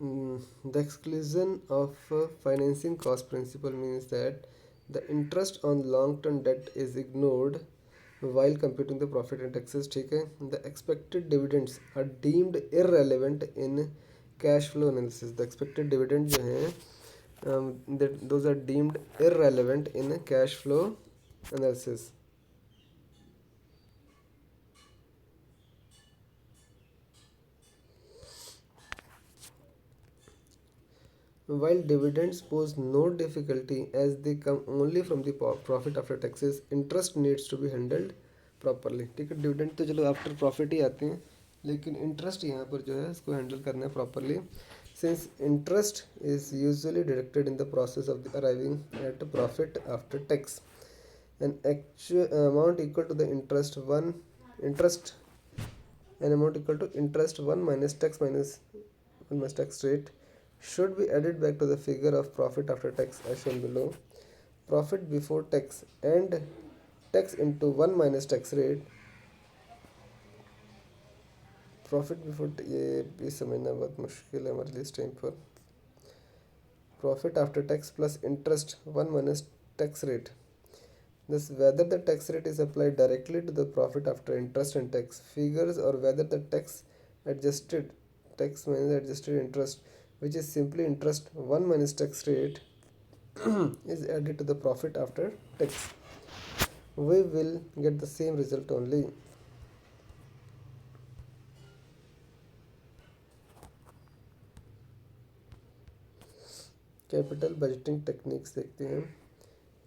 The exclusion of financing cost principle means that the interest on long-term debt is ignored while computing the profit and taxes. ठीक है. The expected dividends are deemed irrelevant in cash flow analysis. The expected dividend जो हैं those are deemed irrelevant in cash flow analysis. While dividends pose no difficulty as they come only from the profit after taxes, interest needs to be handled properly. ठीक है. Dividend तो चलो after profit ही आते हैं, लेकिन interest यहाँ पर जो है इसको हैंडल करना है properly. Since interest is usually deducted in the process of the arriving at profit after tax, an actual amount equal to the interest an amount equal to interest 1 minus tax minus 1 minus tax rate should be added back to the figure of profit after tax as shown below. Profit before tax and tax into 1 minus tax rate. Profit before ये भी समझना बहुत मुश्किल है हमारे लिए इस time पर. Profit after tax plus interest 1 minus tax rate. Thus, whether the tax rate is applied directly to the profit after interest and tax figures or whether the tax minus adjusted interest, which is simply interest 1 minus tax rate, is added to the profit after tax, we will get the same result only. Capital budgeting techniques देखते हैं.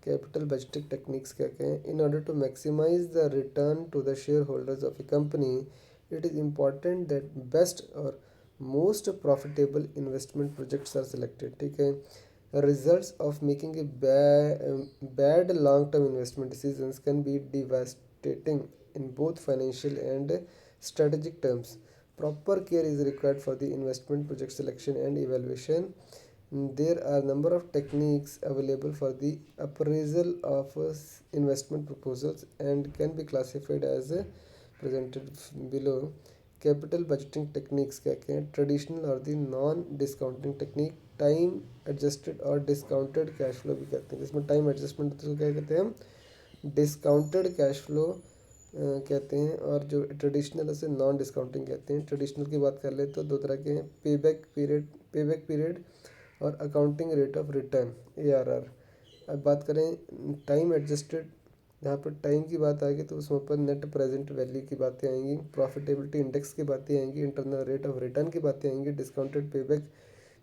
Capital budgeting techniques क्या क्या हैं. In order to maximise the return to the share holders of a company, it is important that best और most profitable investment projects are selected. ठीक है. Results of making a bad long-term investment decisions can be devastating in both financial and strategic terms. Proper care is required for the investment project selection and evaluation. There are a number of techniques available for the appraisal of investment proposals and can be classified as presented below. Capital budgeting techniques क्या क्या हैं. Traditional और the non discounting technique. Time adjusted और discounted cash flow भी कहते हैं. जिसमें time adjustment तो क्या कहते हैं हम डिस्काउंटेड कैश फ्लो कहते हैं, और जो ट्रेडिशनल उसे नॉन डिस्काउंटिंग कहते हैं. ट्रेडिशनल की बात कर ले तो दो तरह के हैं, पे बैक पीरियड और accounting rate of return ARR. अब बात करें टाइम एडजस्टेड, जहाँ पर टाइम की बात आएगी तो उसमें ऊपर नेट प्रेजेंट वैल्यू की बातें आएंगी, प्रॉफिटेबिलिटी इंडेक्स की बातें आएंगी, इंटरनल रेट ऑफ रिटर्न की बातें आएंगी, डिस्काउंटेड पेबैक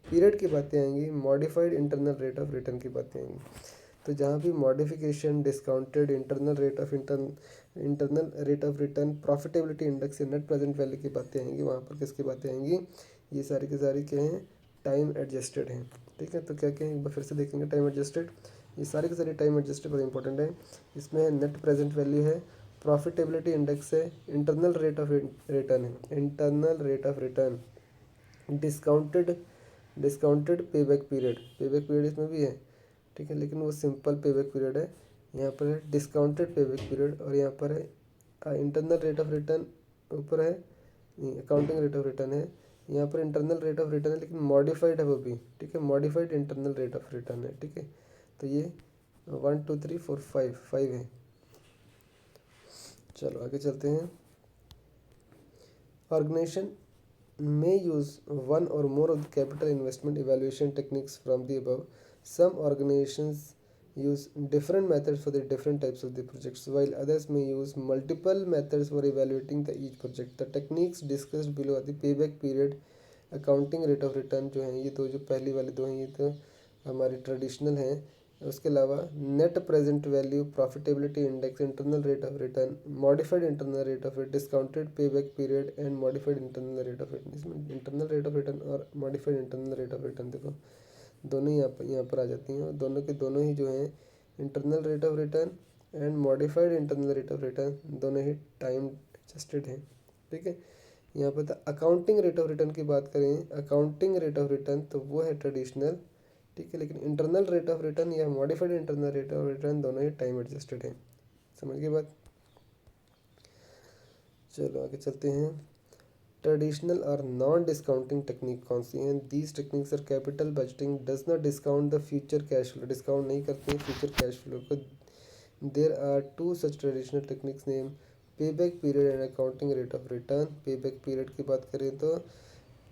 पीरियड की बातें आएंगी, modified internal rate of return की बातें आएंगी. तो जहाँ भी modification, discounted, internal rate of return, profitability index या नेट प्रेजेंट वैल्यू की बातें आएंगी, वहाँ पर किसकी बातें आएंगी, ये सारी की सारी क्या हैं टाइम एडजस्टेड हैं. ठीक है. तो क्या क्या है एक बार फिर से देखेंगे. टाइम एडजस्टेड, ये सारी की सारी टाइम एडजस्टेड बहुत इंपॉर्टेंट है. इसमें नेट प्रेजेंट वैल्यू है, प्रॉफिटेबिलिटी इंडेक्स है, इंटरनल रेट ऑफ रिटर्न है, internal rate of return, discounted pay back period इसमें भी है. ठीक है. लेकिन वो सिंपल पे बैक पीरियड है. यहाँ पर है डिस्काउंटेड पे बैक पीरियड, और यहाँ पर है इंटरनल रेट ऑफ रिटर्न, ऊपर है अकाउंटिंग रेट ऑफ रिटर्न है. यहाँ पर इंटरनल रेट ऑफ रिटर्न है लेकिन मॉडिफाइड है वो भी. ठीक है. Modified internal rate of return है. ठीक है. तो ये 1 2 3 4 5 है. चलो आगे चलते हैं. Organisation may use one or more of the capital investment evaluation techniques from the above. Some organizations use different methods for the different types of the projects, while others may use multiple methods for evaluating the each project. The techniques discussed below are the payback period, accounting rate of return जो हैं, ये दो जो पहली वाले दो हैं ये तो हमारी ट्रेडिशनल हैं. उसके अलावा net present value, profitability index, internal rate of return, modified internal rate of return, discounted pay back period and modified internal rate of return. इसमें इंटरनल रेट ऑफ रिटर्न और modified internal rate of return देखो दोनों ही यहाँ पर आ जाती हैं, और दोनों के दोनों ही जो हैं internal rate of return and modified internal rate of return दोनों ही टाइम एडजस्टेड हैं. ठीक है. यहाँ पर था अकाउंटिंग रेट ऑफ रिटर्न की बात करें, अकाउंटिंग रेट ऑफ रिटर्न तो वो है ट्रेडिशनल. ठीक है. लेकिन इंटरनल रेट ऑफ रिटर्न या modified internal rate of return दोनों ही टाइम एडजस्टेड हैं. समझ गए बात. चलो आगे चलते हैं. ट्रेडिशनल और नॉन डिस्काउंटिंग टेक्निक कौन सी हैं? These techniques are capital budgeting does not discount the future cash flow, discount नहीं करती फ्यूचर कैश फ्लो को। There are two such traditional techniques name pay back period and accounting rate of return. Pay back period की बात करें तो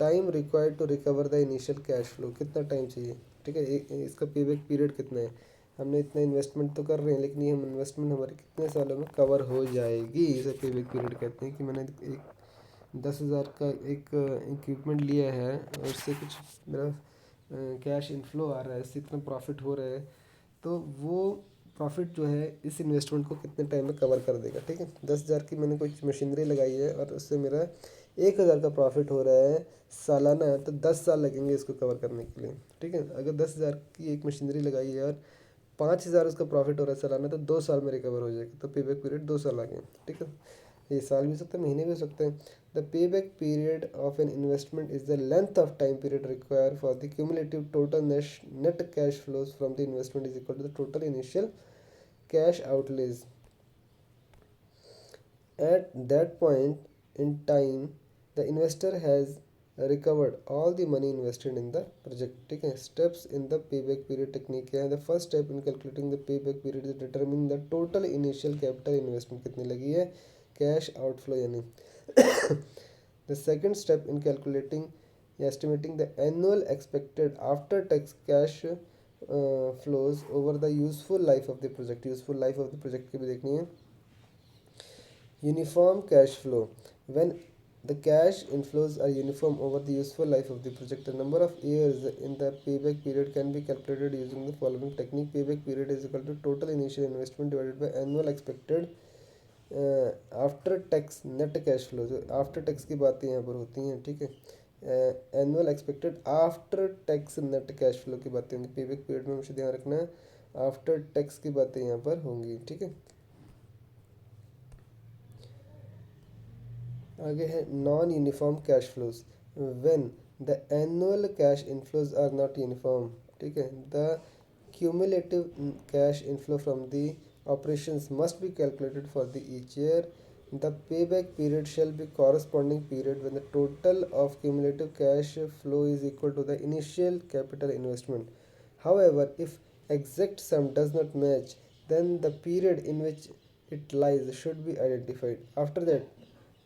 time required to recover the initial cash flow, कितना time चाहिए, ठीक है, इसका पे बैक पीरियड कितना है, हमने इतना इन्वेस्टमेंट तो कर रहे हैं लेकिन ये हम इन्वेस्टमेंट हमारे कितने सालों में कवर हो जाएगी, इसे पे बैक पीरियड कहते हैं। कि मैंने एक 10,000 का एक इक्विपमेंट लिया है और उससे कुछ मेरा कैश इनफ्लो आ रहा है, इससे इतना प्रॉफिट हो रहा है, तो वो प्रॉफिट जो है इस इन्वेस्टमेंट को कितने टाइम में कवर कर देगा, ठीक है। 10,000 की मैंने कोई मशीनरी लगाई है और उससे मेरा 1,000 का प्रॉफिट हो रहा है सालाना, तो 10 साल लगेंगे इसको कवर करने के लिए, ठीक है। अगर 10,000 की एक मशीनरी लगाई है और 5,000 उसका प्रॉफिट हो रहा है सालाना, तो 2 साल में रिकवर हो जाएगा, तो पे बैक पीरियड 2 साल आ गए, ठीक है। ये साल भी हो सकता है, महीने भी हो सकते हैं। The pay back period of an investment is the length of time period required for the cumulative total net cash flows from the investment is equal to the total initial cash outlays at that point in time the investor has recovered all the money invested in the project, ठीक है। steps in the payback period technique क्या है? The first step in calculating the payback period is determining the total initial capital investment कितनी लगी है, cash outflow यानी the second step in calculating estimating the annual expected after tax cash flows over the useful life of the project, useful life of the project की भी देखनी है। Uniform cash flow when the cash inflows are uniform over the useful life of the project, the number of years in the payback period can be calculated using the following technique. Payback period is equal to total initial investment divided by annual expected after tax net cash flow. जो after tax की बातें यहाँ पर होती हैं, ठीक है। Annual expected after tax net cash flow की बातें होंगी, पेबैक पीरियड में मुझे ध्यान रखना है आफ्टर टैक्स की बातें यहाँ पर होंगी, ठीक है। आगे है non uniform cash flows when the annual cash inflows are not uniform, ठीक है। The cumulative cash inflow from the operations must be calculated for the each year. The payback period shall be corresponding period when the total of cumulative cash flow is equal to the initial capital investment. However, if exact sum does not match, then the period in which it lies should be identified. After that,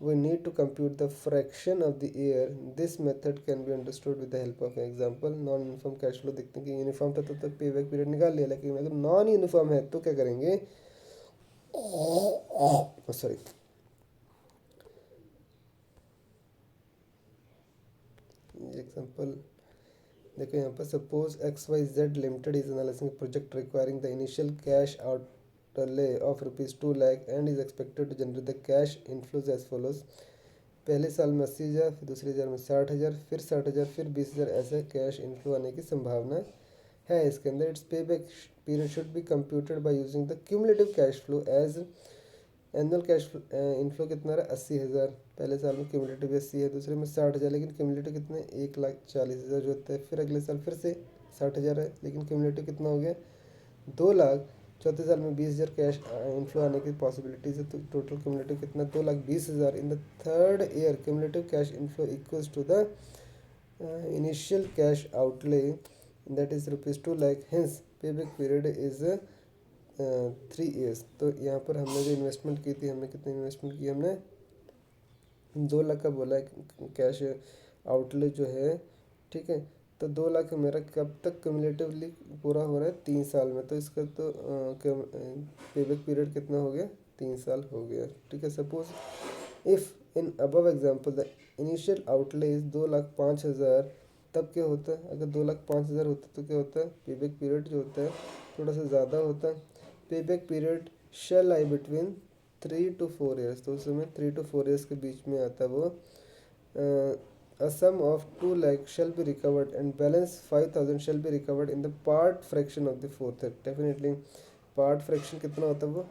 we need to compute the fraction of the year. This method can be understood with the help of an example. Non uniform cash flow देखते हैं कि uniform था तो पे back period निकाल लिया, लेकिन अगर नॉन यूनिफॉर्म है तो क्या करेंगे, सॉरी, एग्जाम्पल देखो यहाँ पर। Suppose XYZ limited is analysing project requiring the initial cash outlay of rupees 2 lakh and is expected to generate the cash inflows as follows. पहले साल में 80,000, फिर दूसरे साल में 60,000, फिर 60,000, फिर 20,000, ऐसे कैश इनफ्लो आने की संभावना है इसके अंदर। It's pay back period should be computed by using the cumulative cash flow as annual cash inflow कितना रहा 80,000, पहले साल में क्यूमुलेटिव 80 है, दूसरे में 60,000, लेकिन क्यूमुलेटिव कितने 1,40,000 जो होता है। फिर अगले साल फिर से 60,000 है, लेकिन क्यूमुलेटिव कितना हो गया 2,00,000। चौथे साल में 20,000 कैश इनफ्लो आने की पॉसिबिलिटीज है, तो टोटल क्यूमुलेटिव कितना 2,20,000। In the third year cumulative cash inflow equals to the initial cash outlay that is ₹2,00,000। Hence pay back period is 3 years. तो यहाँ पर हमने जो इन्वेस्टमेंट की थी, हमने कितनी इन्वेस्टमेंट की, हमने 2,00,000 का बोला है कैश आउटले जो है, ठीक है। तो 2,00,000 मेरा कब तक क्यूमुलेटिवली पूरा हो रहा है 3 साल में, तो इसका तो पेबैक पीरियड कितना हो गया 3 साल हो गया, ठीक है। Suppose if in above example the initial outlay is 2,05,000, तब क्या होता है, अगर 2,05,000 होता तो क्या होता है, पेबैक पीरियड जो होता है थोड़ा सा ज़्यादा होता है। Payback period shall I between 3 to 4 years, तो उस समय 3 to 4 ईयर्स के बीच में आता है वो। A sum of 2,00,000 shall be recovered and balance 5,000 shall be recovered in the part fraction of the fourth year. Definitely part fraction कितना होता है वो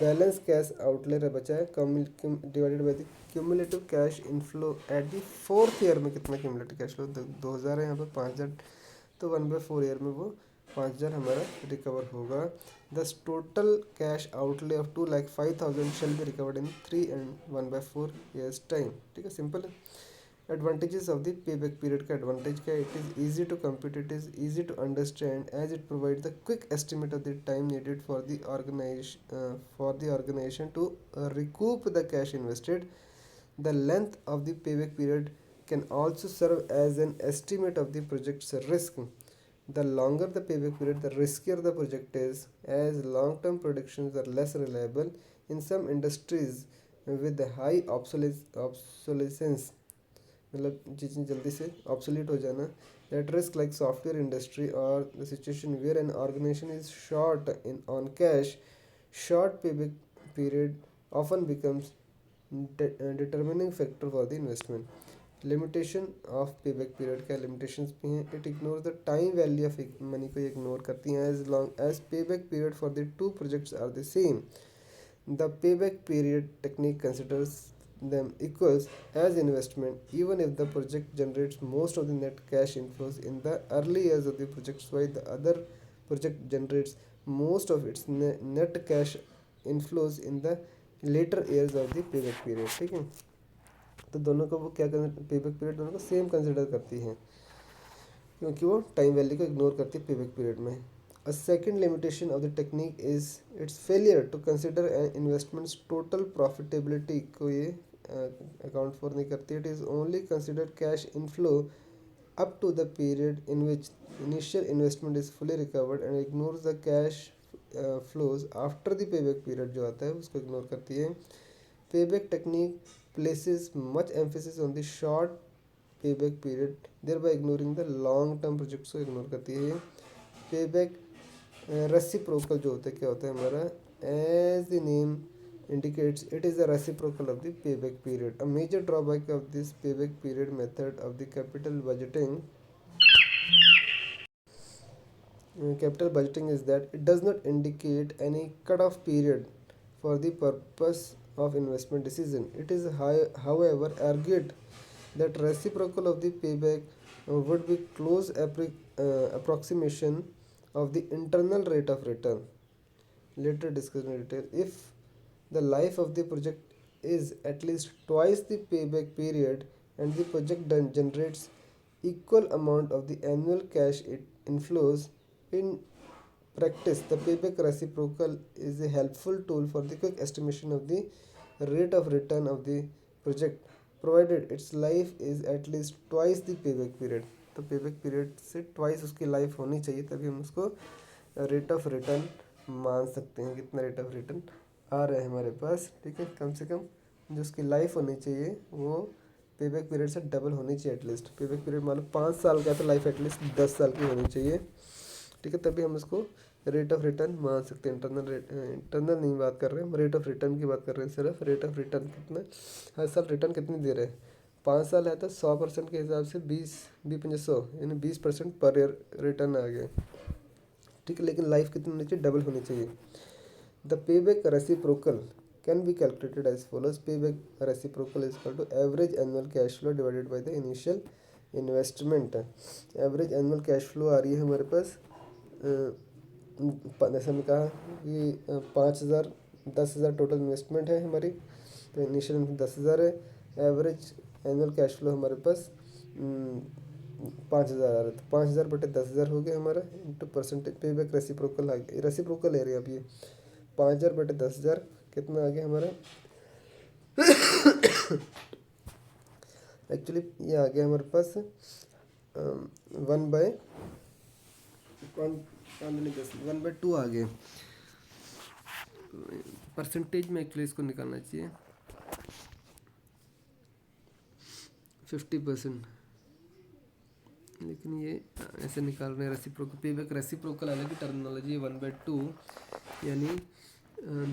बैलेंस कैश आउटले बचा है divided by the cumulative cash inflow at the fourth year में कितना cumulative cash flow 2,000 है यहाँ पर 5,000, तो 1/4 ईयर में वो 5,000 हमारा रिकवर होगा। This total cash outlay of 2,05,000 shall be recovered in 3 and 1/4 years time, ठीक है, सिंपल है। Advantages of the payback period का एडवांटेज क्या है? It is easy to compute, it is easy to understand as it provide the quick estimate of the time needed for the organisation to recoup the cash invested. The length of the payback period can also serve as an estimate of the project's risk. The longer the payback period, the riskier the project is, as long-term predictions are less reliable. In some industries with high obsolescence, मतलब चीज़ें जल्दी से obsolete हो जाना, that risk like software industry और the situation where an organisation is short in on cash, short payback period often becomes determining factor for the investment. Limitation of payback period का limitations भी हैं। It ignore the time value of money को ignore करती हैं as long as payback period for the two projects are the same. The payback period technique considers them equals as investment even if the project generates most of the net cash inflows in the early years of the project, while the other project generates most of its net cash inflows in the later years of the payback period। ठीक है, तो दोनों को वो क्या payback period दोनों को same consider करती हैं क्योंकि वो टाइम वैल्यू को इग्नोर करती है पेबैक पीरियड में। A second limitation of the technique is its failure to consider an investment's total profitability को ये account for नहीं करती। It is only consider cash inflow up to the period in which initial investment is fully recovered and ignores the cash flows after the payback period जो आता है उसको ignore करती है। Payback technique places much emphasis on the short payback period, thereby ignoring the long term projects को ignore करती है। Payback reciprocal जो होता है क्या होता है हमारा, as the name indicates it is a reciprocal of the payback period. A major drawback of this payback period method of the capital budgeting is that it does not indicate any cut-off period for the purpose of investment decision. It is however argued that reciprocal of the payback would be close approximation of the internal rate of return, later discussed in detail. If the life of the project is at least twice the payback period and the project generates equal amount of the annual cash it inflows, in practice the payback reciprocal is a helpful tool for the quick estimation of the rate of return of the project, provided its life is at least twice the payback period। तो payback period से twice उसकी life होनी चाहिए तभी हम उसको rate of return मान सकते हैं, कितना रेट ऑफ रिटर्न आ रहा है हमारे पास। ठीक है, कम से कम जो उसकी लाइफ होनी चाहिए वो पेबैक पीरियड से डबल होनी चाहिए एटलीस्ट। पेबैक पीरियड मान लो 5 साल का तो लाइफ एटलीस्ट 10 साल की होनी चाहिए। ठीक है, तभी हम उसको रेट ऑफ रिटर्न मान सकते हैं। इंटरनल नहीं बात कर रहे हैं, हम रेट ऑफ रिटर्न की बात कर रहे हैं। सिर्फ रेट ऑफ रिटर्न कितना, हर साल रिटर्न कितनी दे रहे हैं। 5 साल है तो 100% के हिसाब से 20 यानी 20% पर ईयर रिटर्न आ गया। ठीक है, लेकिन लाइफ कितनी होनी चाहिए, डबल होनी चाहिए। The payback reciprocal can be calculated as follows. Payback reciprocal is equal to average annual cash flow divided by the initial investment. Average annual cash flow आ रही है हमारे पास, जैसे हमने कहा कि 5,000 10,000 टोटल इन्वेस्टमेंट है हमारी, तो इनिशियल 10,000 है। एवरेज एनुअल कैश फ्लो हमारे पास 5,000 आ रहा है, तो 5,000 बटे 10,000 हो गया हमारा इंटू परसेंटेज। पेबैक रेसिप्रोकल आ गया, रेसिप्रोकल एरिया अब ये 5,000 बटे 10,000 कितना आ गया हमारा एक्चुअली ये आ गया हमारे पास 1/2 आ गए। परसेंटेज में एक्चुअली इसको निकालना चाहिए 50%, लेकिन ये ऐसे निकाल रहे हैं रेसिप्रोकल। पेबैक रेसिप्रोकल अलग की टर्मिनोलॉजी है। 1/2 यानी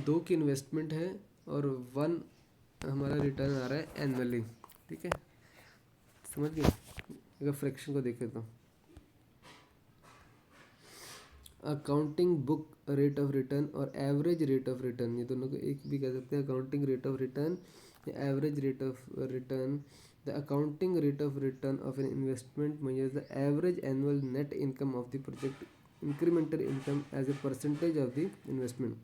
2 की इन्वेस्टमेंट है और 1 हमारा रिटर्न आ रहा है एनुअली। ठीक है, समझ गए। अगर फ्रैक्शन को देखें तो accounting book rate of return और एवरेज रेट ऑफ रिटर्न, ये दोनों को एक भी कह सकते हैं। अकाउंटिंग रेट ऑफ रिटर्न या average rate of return. The accounting rate of return of an investment measures the average annual net income of the project incremental income as a percentage of the investment.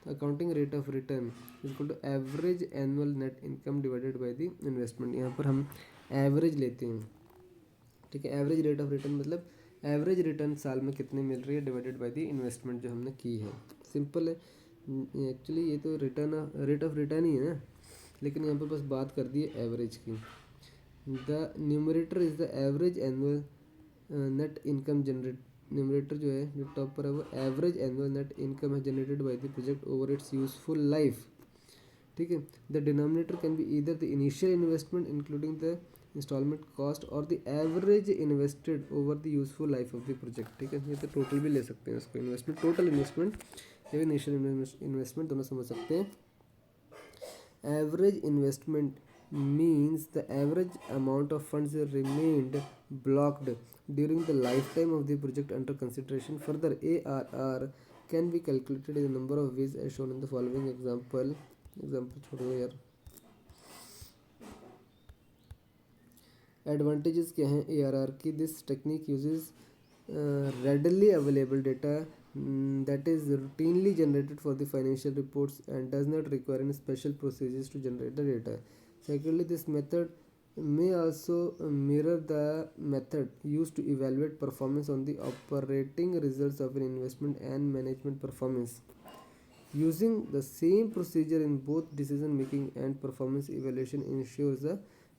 Accounting rate of return is equal to average annual net income divided by the investment. यहाँ पर हम average लेते हैं, ठीक है। Average rate of return मतलब average return साल में कितनी मिल रही है डिवाइडेड बाय द इन्वेस्टमेंट जो हमने की है। सिंपल है एक्चुअली, ये तो रिटर्न रेट ऑफ रिटर्न ही है ना, लेकिन यहाँ पर बस बात कर दी है एवरेज की। The numerator is the average annual net income generate, numerator जो है जो टॉप पर है वो एवरेज एनुअल नेट इनकम है generated by the project over its useful life, ठीक है। The denominator can be either the initial investment including the installment cost और the average invested over the useful life of the project, ठीक है। ये तो total भी ले सकते हैं इसको, इन्वेस्टमेंट टोटल इन्वेस्टमेंट या इनिशियल इन्वेस्टमेंट दोनों समझ सकते हैं। Average investment means the average amount of funds remained blocked during the lifetime of the project under consideration. Further, ARR can be calculated in a number of ways as shown in the following example. छोड़ो यार, advantages क्या हैं ARR की? This technique uses readily available data that is routinely generated for the financial reports and does not require any special procedures to generate the data. Secondly, this method may also mirror the method used to evaluate performance on the operating results of an investment and management performance. Using the same procedure in both decision making and performance evaluation ensures the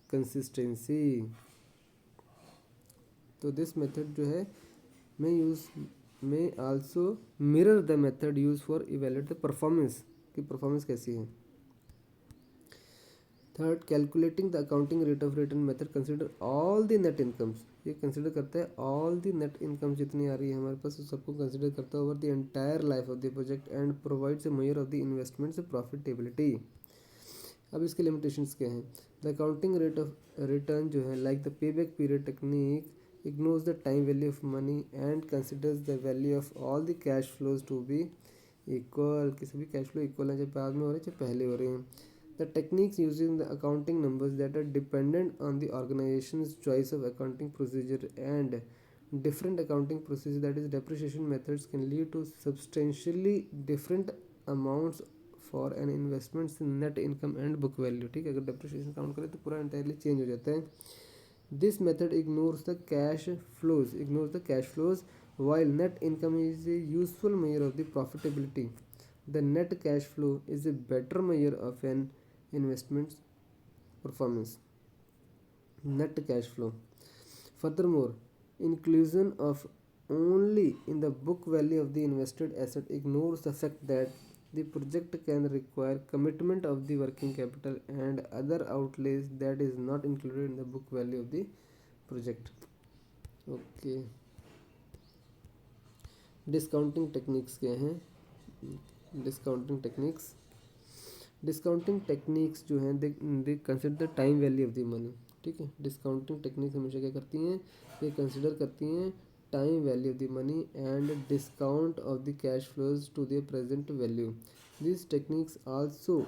consistency. तो this method जो है में also mirror the method use for evaluate the performance, की performance कैसी है। Third, calculating the accounting rate of return method consider all the net incomes, ये consider करता है ऑल द नेट इनकम जितनी आ रही है हमारे पास, उस सबको कंसिडर करता है over the entire life of the project and provides a measure of the investments profitability. अब इसके लिमिटेशंस क्या हैं? The accounting rate of return जो है like the pay back period technique ignores the time value of money and considers the value of all the cash flows to be equal, कि सभी cash flow equal है, चाहे बाद में हो रहे हैं चाहे पहले हो रहे हैं। The techniques using the accounting numbers that are dependent on the organization's choice of accounting procedure and different accounting procedure, that is depreciation methods, can lead to substantially different amounts for an investment's net income and book value, ठीक है। अगर depreciation count करें तो पूरा entirely change हो जाता है। This method ignores the cash flows, while net income is a useful measure of the profitability. The net cash flow is a better measure of an investment's performance. Net cash flow. Furthermore, inclusion of only in the book value of the invested asset ignores the fact that the project can require commitment of the working capital and other outlays that is not included in the book value of the project. Okay. Discounting techniques क्या हैं? Discounting techniques जो हैं they consider the time value of the money, ठीक है। Discounting techniques हमेशा क्या करती हैं? ये कंसिडर करती हैं time value of the money and discount of the cash flows to the present value. This techniques also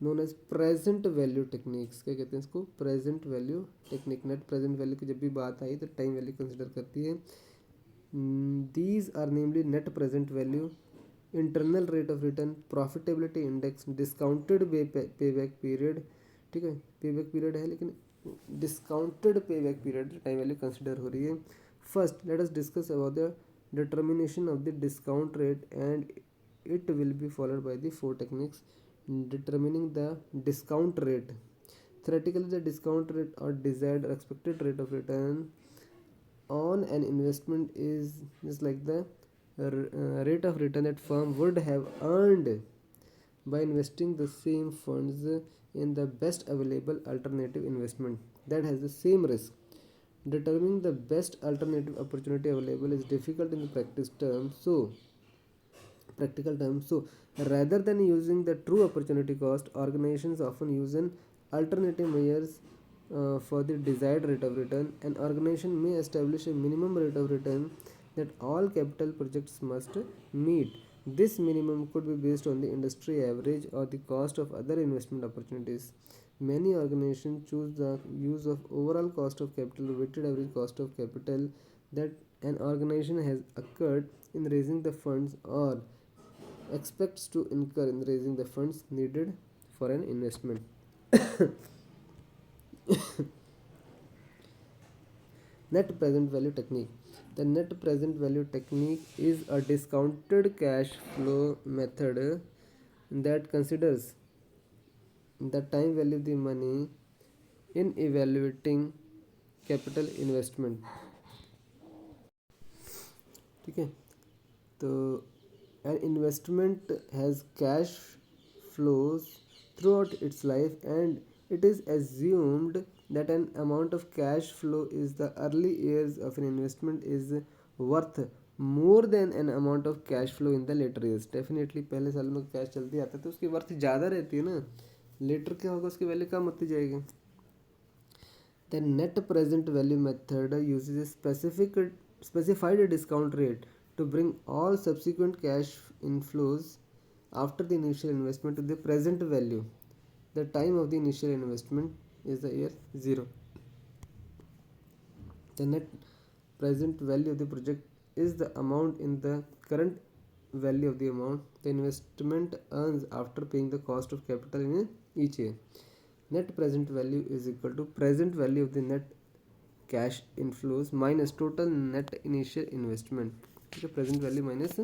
known as present value techniques, क्या कहते हैं इसको? Present value technique. Net present value की जब भी बात आई तो टाइम वैल्यू कंसिडर करती है। These are namely net present value, internal rate of return, profitability index, discounted pay back period, ठीक है। पे बैक पीरियड है लेकिन discounted pay back period time value consider हो रही है। First let us discuss about the determination of the discount rate and it will be followed by the four techniques determining the discount rate. Theoretically, the discount rate or desired or expected rate of return on an investment is just like the rate of return that firm would have earned by investing the same funds in the best available alternative investment that has the same risk. Determining the best alternative opportunity available is difficult in the practical terms. So, rather than using the true opportunity cost, organizations often use an alternative measures for the desired rate of return. An organization may establish a minimum rate of return that all capital projects must meet. This minimum could be based on the industry average or the cost of other investment opportunities. Many organizations choose the use of overall cost of capital, weighted average cost of capital that an organization has occurred in raising the funds or expects to incur in raising the funds needed for an investment. Net present value technique. The net present value technique is a discounted cash flow method that considers the time value of the money in evaluating capital investment. ठीक है, तो an investment has cash flows throughout its life, and it is assumed that an amount of cash flow is the early years of an investment is worth more than an amount of cash flow in the later years. Definitely पहले साल में cash जल्दी आता है तो उसकी worth ज़्यादा रहती है ना, लेटर क्या होगा उसकी वैल्यू कम होती जाएगी. The net present value method uses a specified discount rate to bring all subsequent cash inflows after the initial investment to the present value. The time of the initial investment is the year 0. The net present value of the project is the amount in the current value of the amount the investment earns after paying the cost of capital in each year. Net present value is equal to present value of the net cash inflows minus total net initial investment. ठीक है, present value minus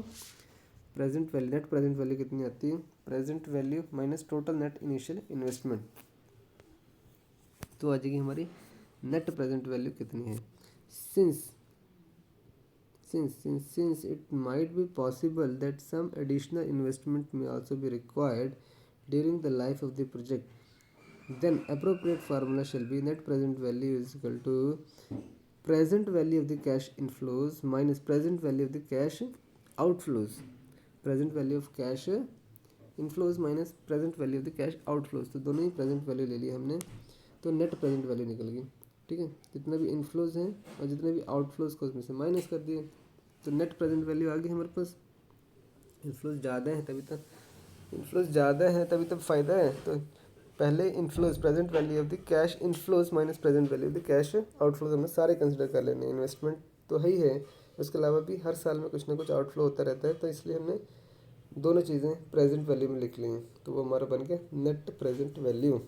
present value, net present value कितनी आती है, present value minus total net initial investment. तो आ जाएगी हमारी net present value कितनी है. Since it might be possible that some additional investment may also be required during the life of the project, then appropriate formula shall be net present value is equal to present value of the cash inflows minus present value of the cash outflows. Present value of cash inflows minus present value of the cash outflows. तो दोनों ही present value ले लिया हमने, तो net present value निकल गई. ठीक है, जितना भी इनफ्लोज हैं और जितने भी आउटफ्लोज को उसमें से माइनस कर दिए, तो नेट प्रेजेंट वैल्यू आ गई हमारे पास. इनफ्लोज ज़्यादा है तभी तब फ़ायदा है. तो पहले inflows present value of the cash inflows minus present value of the cash outflows हमें सारे कंसिडर कर लेने. इन्वेस्टमेंट तो है ही है, उसके अलावा भी हर साल में कुछ ना कुछ आउटफ्लो होता रहता है, तो इसलिए हमने दोनों चीज़ें प्रेजेंट वैल्यू में लिख ली हैं. तो वो हमारा बन गया नेट प्रेजेंट वैल्यू.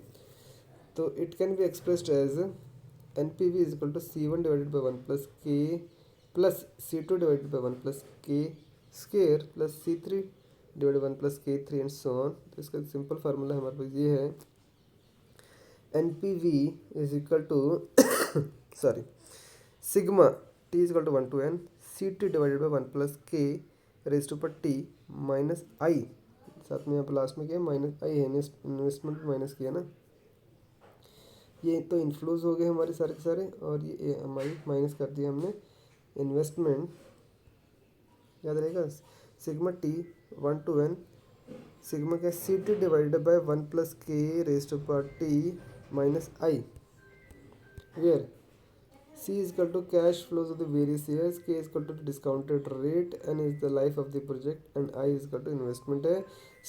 तो it can be expressed as NPV is equal to C1 divided by 1 plus K plus C2 divided by 1 plus K square plus C3 divided 1 plus K3 and so on. तो इसका simple formula हमारे पास ये है, NPV is equal to sigma T is equal to 1 to N CT divided by 1 plus K raise to power T minus I. साथ में यहाँ पर लास्ट में क्या माइनस I है, इन्वेस्टमेंट माइनस किया ना. ये तो इन्फ्लोज हो गए हमारे सारे के सारे, और ये हमारी माइनस कर दिया हमने इन्वेस्टमेंट. याद रहेगा sigma T 1 to N sigma क्या CT divided by 1 plus K raise to power T minus I, where C is equal to cash flows of the various years, K is equal to discounted rate, N is the life of the project, and I is equal to investment है.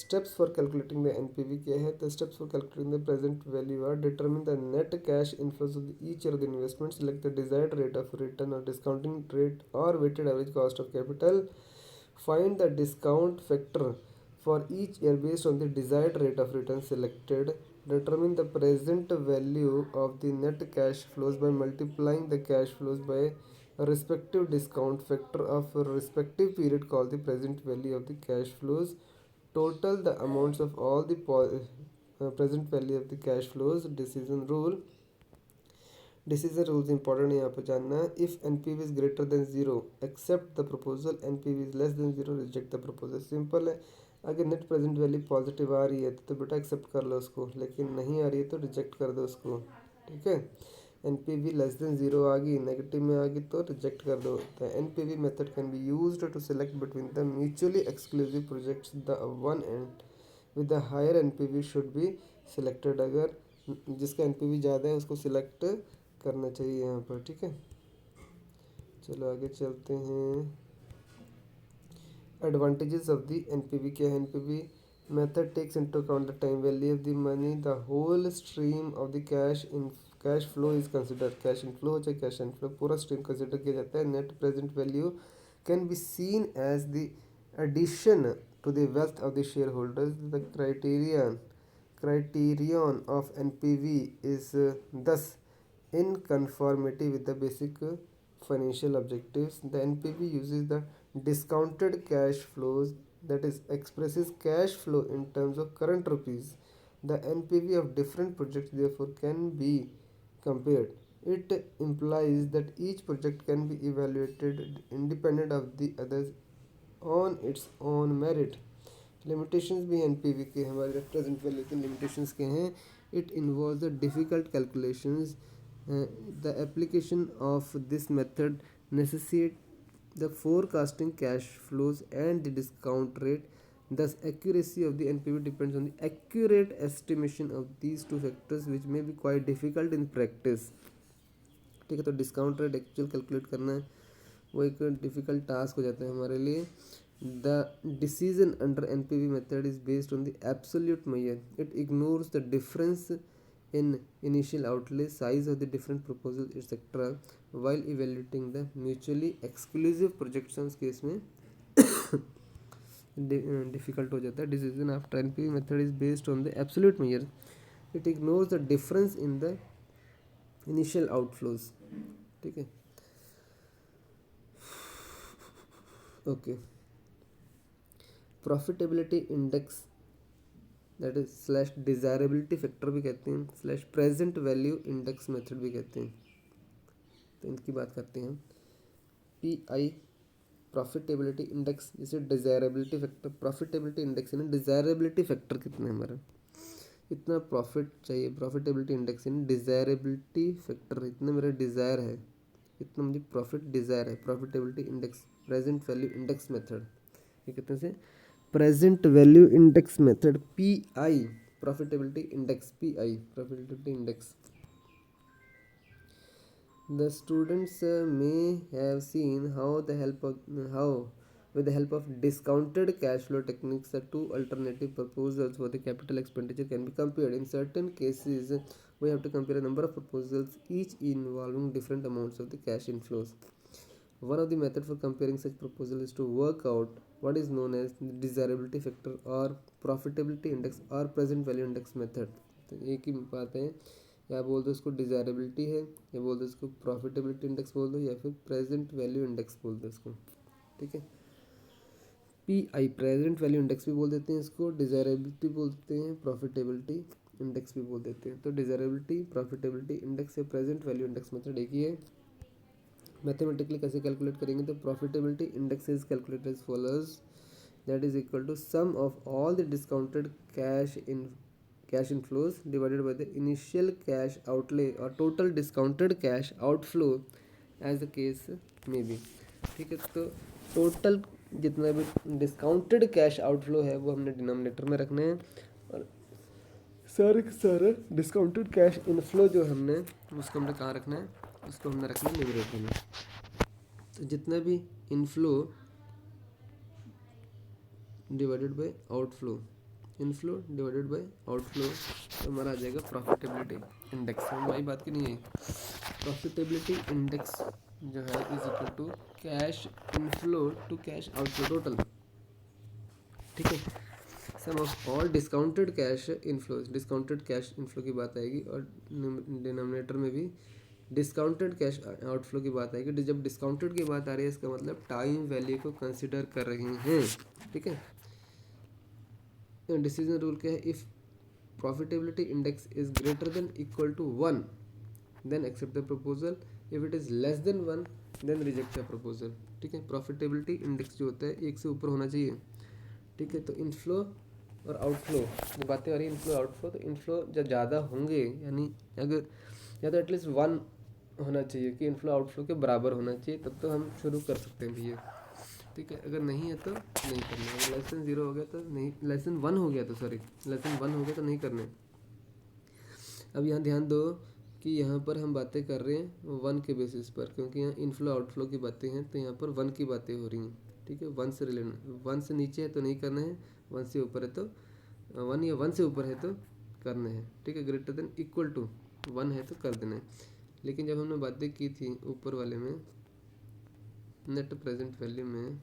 Steps for calculating the NPV क्या है? The steps for calculating the present value are determine the net cash inflows of each year of the investment, select the desired rate of return or discounting rate or weighted average cost of capital, find the discount factor for each year based on the desired rate of return selected. Determine the present value of the net cash flows by multiplying the cash flows by a respective discount factor of a respective period called the present value of the cash flows. Total the amounts of all the present value of the cash flows. Decision rules important है यहाँ पर जानना. If NPV is greater than 0 accept the proposal, NPV is less than 0 reject the proposal. Simple है. अगर net present value positive आ रही है तो बेटा एक्सेप्ट कर लो उसको, लेकिन नहीं आ रही है तो रिजेक्ट कर दो उसको. ठीक है, NPV लेस देन 0 आ गई, नेगेटिव में आ गई तो रिजेक्ट कर दो. The NPV method can be used to select between the mutually exclusive projects. The one and with the higher NPV should be selected. अगर जिसका NPV ज़्यादा है उसको सिलेक्ट करना चाहिए यहाँ पर. ठीक है, चलो आगे चलते हैं. Advantages of the NPV क्या है? NPV method takes into account the time value of the money, the whole stream of the cash flow is considered. Cash inflow हो चाहे cash inflow, पूरा stream consider किया जाता है. Net present value can be seen as the addition to the wealth of the shareholders. The criterion of NPV is thus in conformity with the basic financial objectives. The NPV uses the discounted cash flows, that is expresses cash flow in terms of current rupees. The NPV of different projects therefore can be compared. It implies that each project can be evaluated independent of the others on its own merit. Limitations भी NPV के हमारे present value के limitations के हैं. It involve the difficult calculations. The application of this method necessitate the forecasting cash flows and the discount rate. Thus, accuracy of the NPV depends on the accurate estimation of these two factors, which may be quite difficult in practice. ठीक है, तो discount rate actual calculate करना है वो एक difficult task हो जाता है हमारे लिए. The decision under NPV method is based on the absolute measure. It ignores the difference in initial outlay, size of the different proposals, etc. while evaluating the mutually exclusive projections. Case में difficult हो जाता है. Decision after NPV method is based on the absolute measure. It ignores the difference in the initial outflows. ठीक है, okay. Profitability index, that is slash desirability factor भी कहते हैं, slash present value index method भी कहते हैं. तो इनकी बात करते हैं. पी आई प्रॉफिटेबिलिटी इंडेक्स, जैसे डिज़ायरेबिलिटी फैक्टर. प्रॉफिटेबिलिटी इंडेक्स है ना, डिज़ायरेबिलिटी फैक्टर कितना है हमारा, इतना प्रॉफिट चाहिए. प्रॉफिटेबिलिटी इंडेक्स यानी डिज़ायरेबिलिटी फैक्टर, इतना मेरा डिज़ायर है, इतना मुझे प्रॉफिट डिज़ायर है. Profitability index present value index method, ये कितने से present value index method. P I profitability index, P I profitability index. The students may have seen how with the help of discounted cash flow techniques, the two alternative proposals for the capital expenditure can be compared. In certain cases, we have to compare a number of proposals, each involving different amounts of the cash inflows. One of the methods for comparing such proposals is to work out what is known as the desirability factor or profitability index or present value index method. तो एक ही बात है, या बोल दो इसको डिज़ायरेबिलिटी है, या बोल दो इसको प्रॉफिटेबिलिटी इंडेक्स बोल दो, या फिर प्रेजेंट वैल्यू इंडेक्स बोल दो इसको. ठीक है, P I present value index भी बोल देते हैं इसको, डिज़ायरेबिलिटी बोलते हैं, प्रॉफिटेबिलिटी इंडेक्स भी बोल देते हैं. तो डिज़ायरेबिलिटी प्रॉफिटेबिलिटी इंडेक्स या प्रेजेंट वैल्यू इंडेक्स मेथड एक ही है. मैथमेटिकली कैसे कैलकुलेट करेंगे, तो profitability index is calculated as follows, that is equal to sum of all the discounted cash inflows divided by the initial cash outlay or total discounted cash outflow as the case may be. ठीक है, तो total जितना भी discounted cash outflow है वो हमने denominator में रखना है, और सारे डिस्काउंटेड कैश इनफ्लो जो हमने उसको हमने कहाँ रखना है, उसको हमने रखना है न्यूमरेटर में. तो जितना भी inflow divided by outflow, inflow divided by outflow, तो हमारा आ जाएगा प्रॉफिटेबिलिटी इंडेक्स. हमारी बात की नहीं है. प्रॉफिटेबिलिटी इंडेक्स जो है is equal to cash inflow to cash outflow total. ठीक है, sum of all discounted cash inflow, discounted cash inflow की बात आएगी, और डिनोमिनेटर में भी डिस्काउंटेड कैश आउटफ्लो की बात आएगी. जब डिस्काउंटेड की बात आ रही है इसका मतलब टाइम वैल्यू को कंसिडर कर रहे हैं. ठीक है, डिसीजन रूल क्या है, if profitability index is greater than equal to 1 then accept the proposal, if it is less than 1 then reject the proposal. ठीक है, प्रॉफिटेबिलिटी इंडेक्स जो होता है एक से ऊपर होना चाहिए. ठीक है, तो इनफ्लो और आउटफ्लो जो बातें आ रही है, इनफ्लो आउटफ्लो, तो इनफ्लो जब ज़्यादा होंगे यानी अगर या तो एटलीस्ट 1 होना चाहिए कि इनफ्लो आउटफ्लो के बराबर होना चाहिए, तब तो हम शुरू कर सकते हैं भैया. ठीक है, अगर नहीं है तो नहीं करना. अगर लेस देन 0 हो गया तो नहीं, लेस देन 1 हो गया तो सॉरी लेस देन 1 हो गया तो नहीं करने. अब यहाँ ध्यान दो कि यहाँ पर हम बातें कर रहे हैं 1 के बेसिस पर, क्योंकि यहाँ इनफ्लो आउटफ्लो की बातें हैं, तो यहाँ पर 1 की बातें हो रही हैं. ठीक है, 1 से रिलेटेड, 1 से नीचे है तो नहीं करना है, 1 से ऊपर है तो 1 या 1 से ऊपर है तो करना है. ठीक है, ग्रेटर देन इक्वल टू 1 है तो कर देना है. लेकिन जब हमने बातें की थी ऊपर वाले में नेट प्रेजेंट वैल्यू में,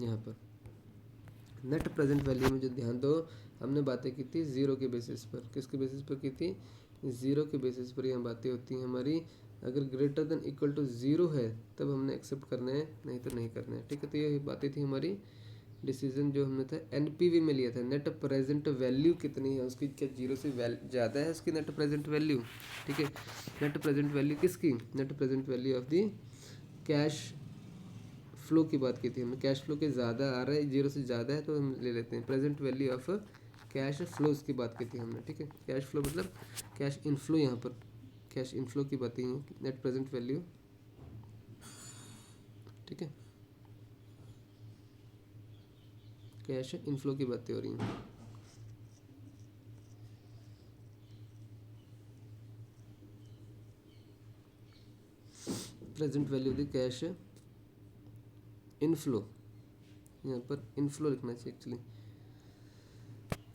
यहाँ पर नेट प्रेजेंट वैल्यू में जो ध्यान दो, हमने बातें की थी 0 के बेसिस पर. किसके बेसिस पर की थी, ज़ीरो के बेसिस पर यहाँ बातें होती हैं हमारी। अगर greater than equal to zero है तब हमने एक्सेप्ट करना है, नहीं तो नहीं करना है। ठीक है, तो ये बातें थी हमारी। डिसीजन जो हमने था एनपीवी में लिया था, नेट प्रेजेंट वैल्यू कितनी है उसकी, क्या जीरो से ज़्यादा है उसकी नेट प्रेजेंट वैल्यू। ठीक है, नेट प्रेजेंट वैल्यू किसकी, net present value of the cash flow की बात की थी हमने। कैश फ्लो के ज़्यादा आ रहा है, जीरो से ज़्यादा है तो हम ले लेते हैं। Present value of cash flows की बात की थी हमने। ठीक है, कैश फ्लो मतलब कैश इनफ्लो, यहाँ पर कैश इनफ्लो की बातें हैं, नेट प्रेजेंट वैल्यू। ठीक है, कैश इनफ्लो की बातें हो रही हैं। प्रेजेंट वैल्यू दी कैश इनफ्लो, यहाँ पर इनफ्लो लिखना चाहिए actually,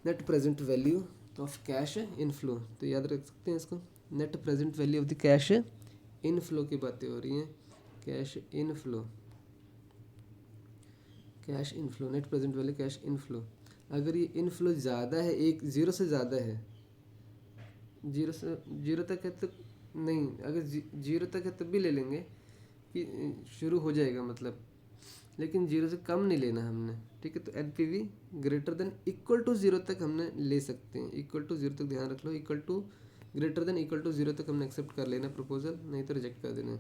net present value of cash inflow, तो याद रख सकते हैं इसको। Net present value of the cash inflow की बातें हो रही हैं। Cash inflow, cash inflow, net present value cash inflow. अगर ये इनफ्लो ज़्यादा है, एक ज़ीरो से ज़्यादा है, जीरो से जीरो तक है तो नहीं, अगर जीरो तक है तब भी ले लेंगे कि शुरू हो जाएगा मतलब, लेकिन जीरो से कम नहीं लेना हमने। ठीक है, तो NPV greater than equal to zero तक हमने ले सकते हैं। इक्वल टू जीरो तक ध्यान रख लो, equal to greater than equal to zero तक हमने एक्सेप्ट कर लेना प्रपोजल, नहीं तो रिजेक्ट कर देना।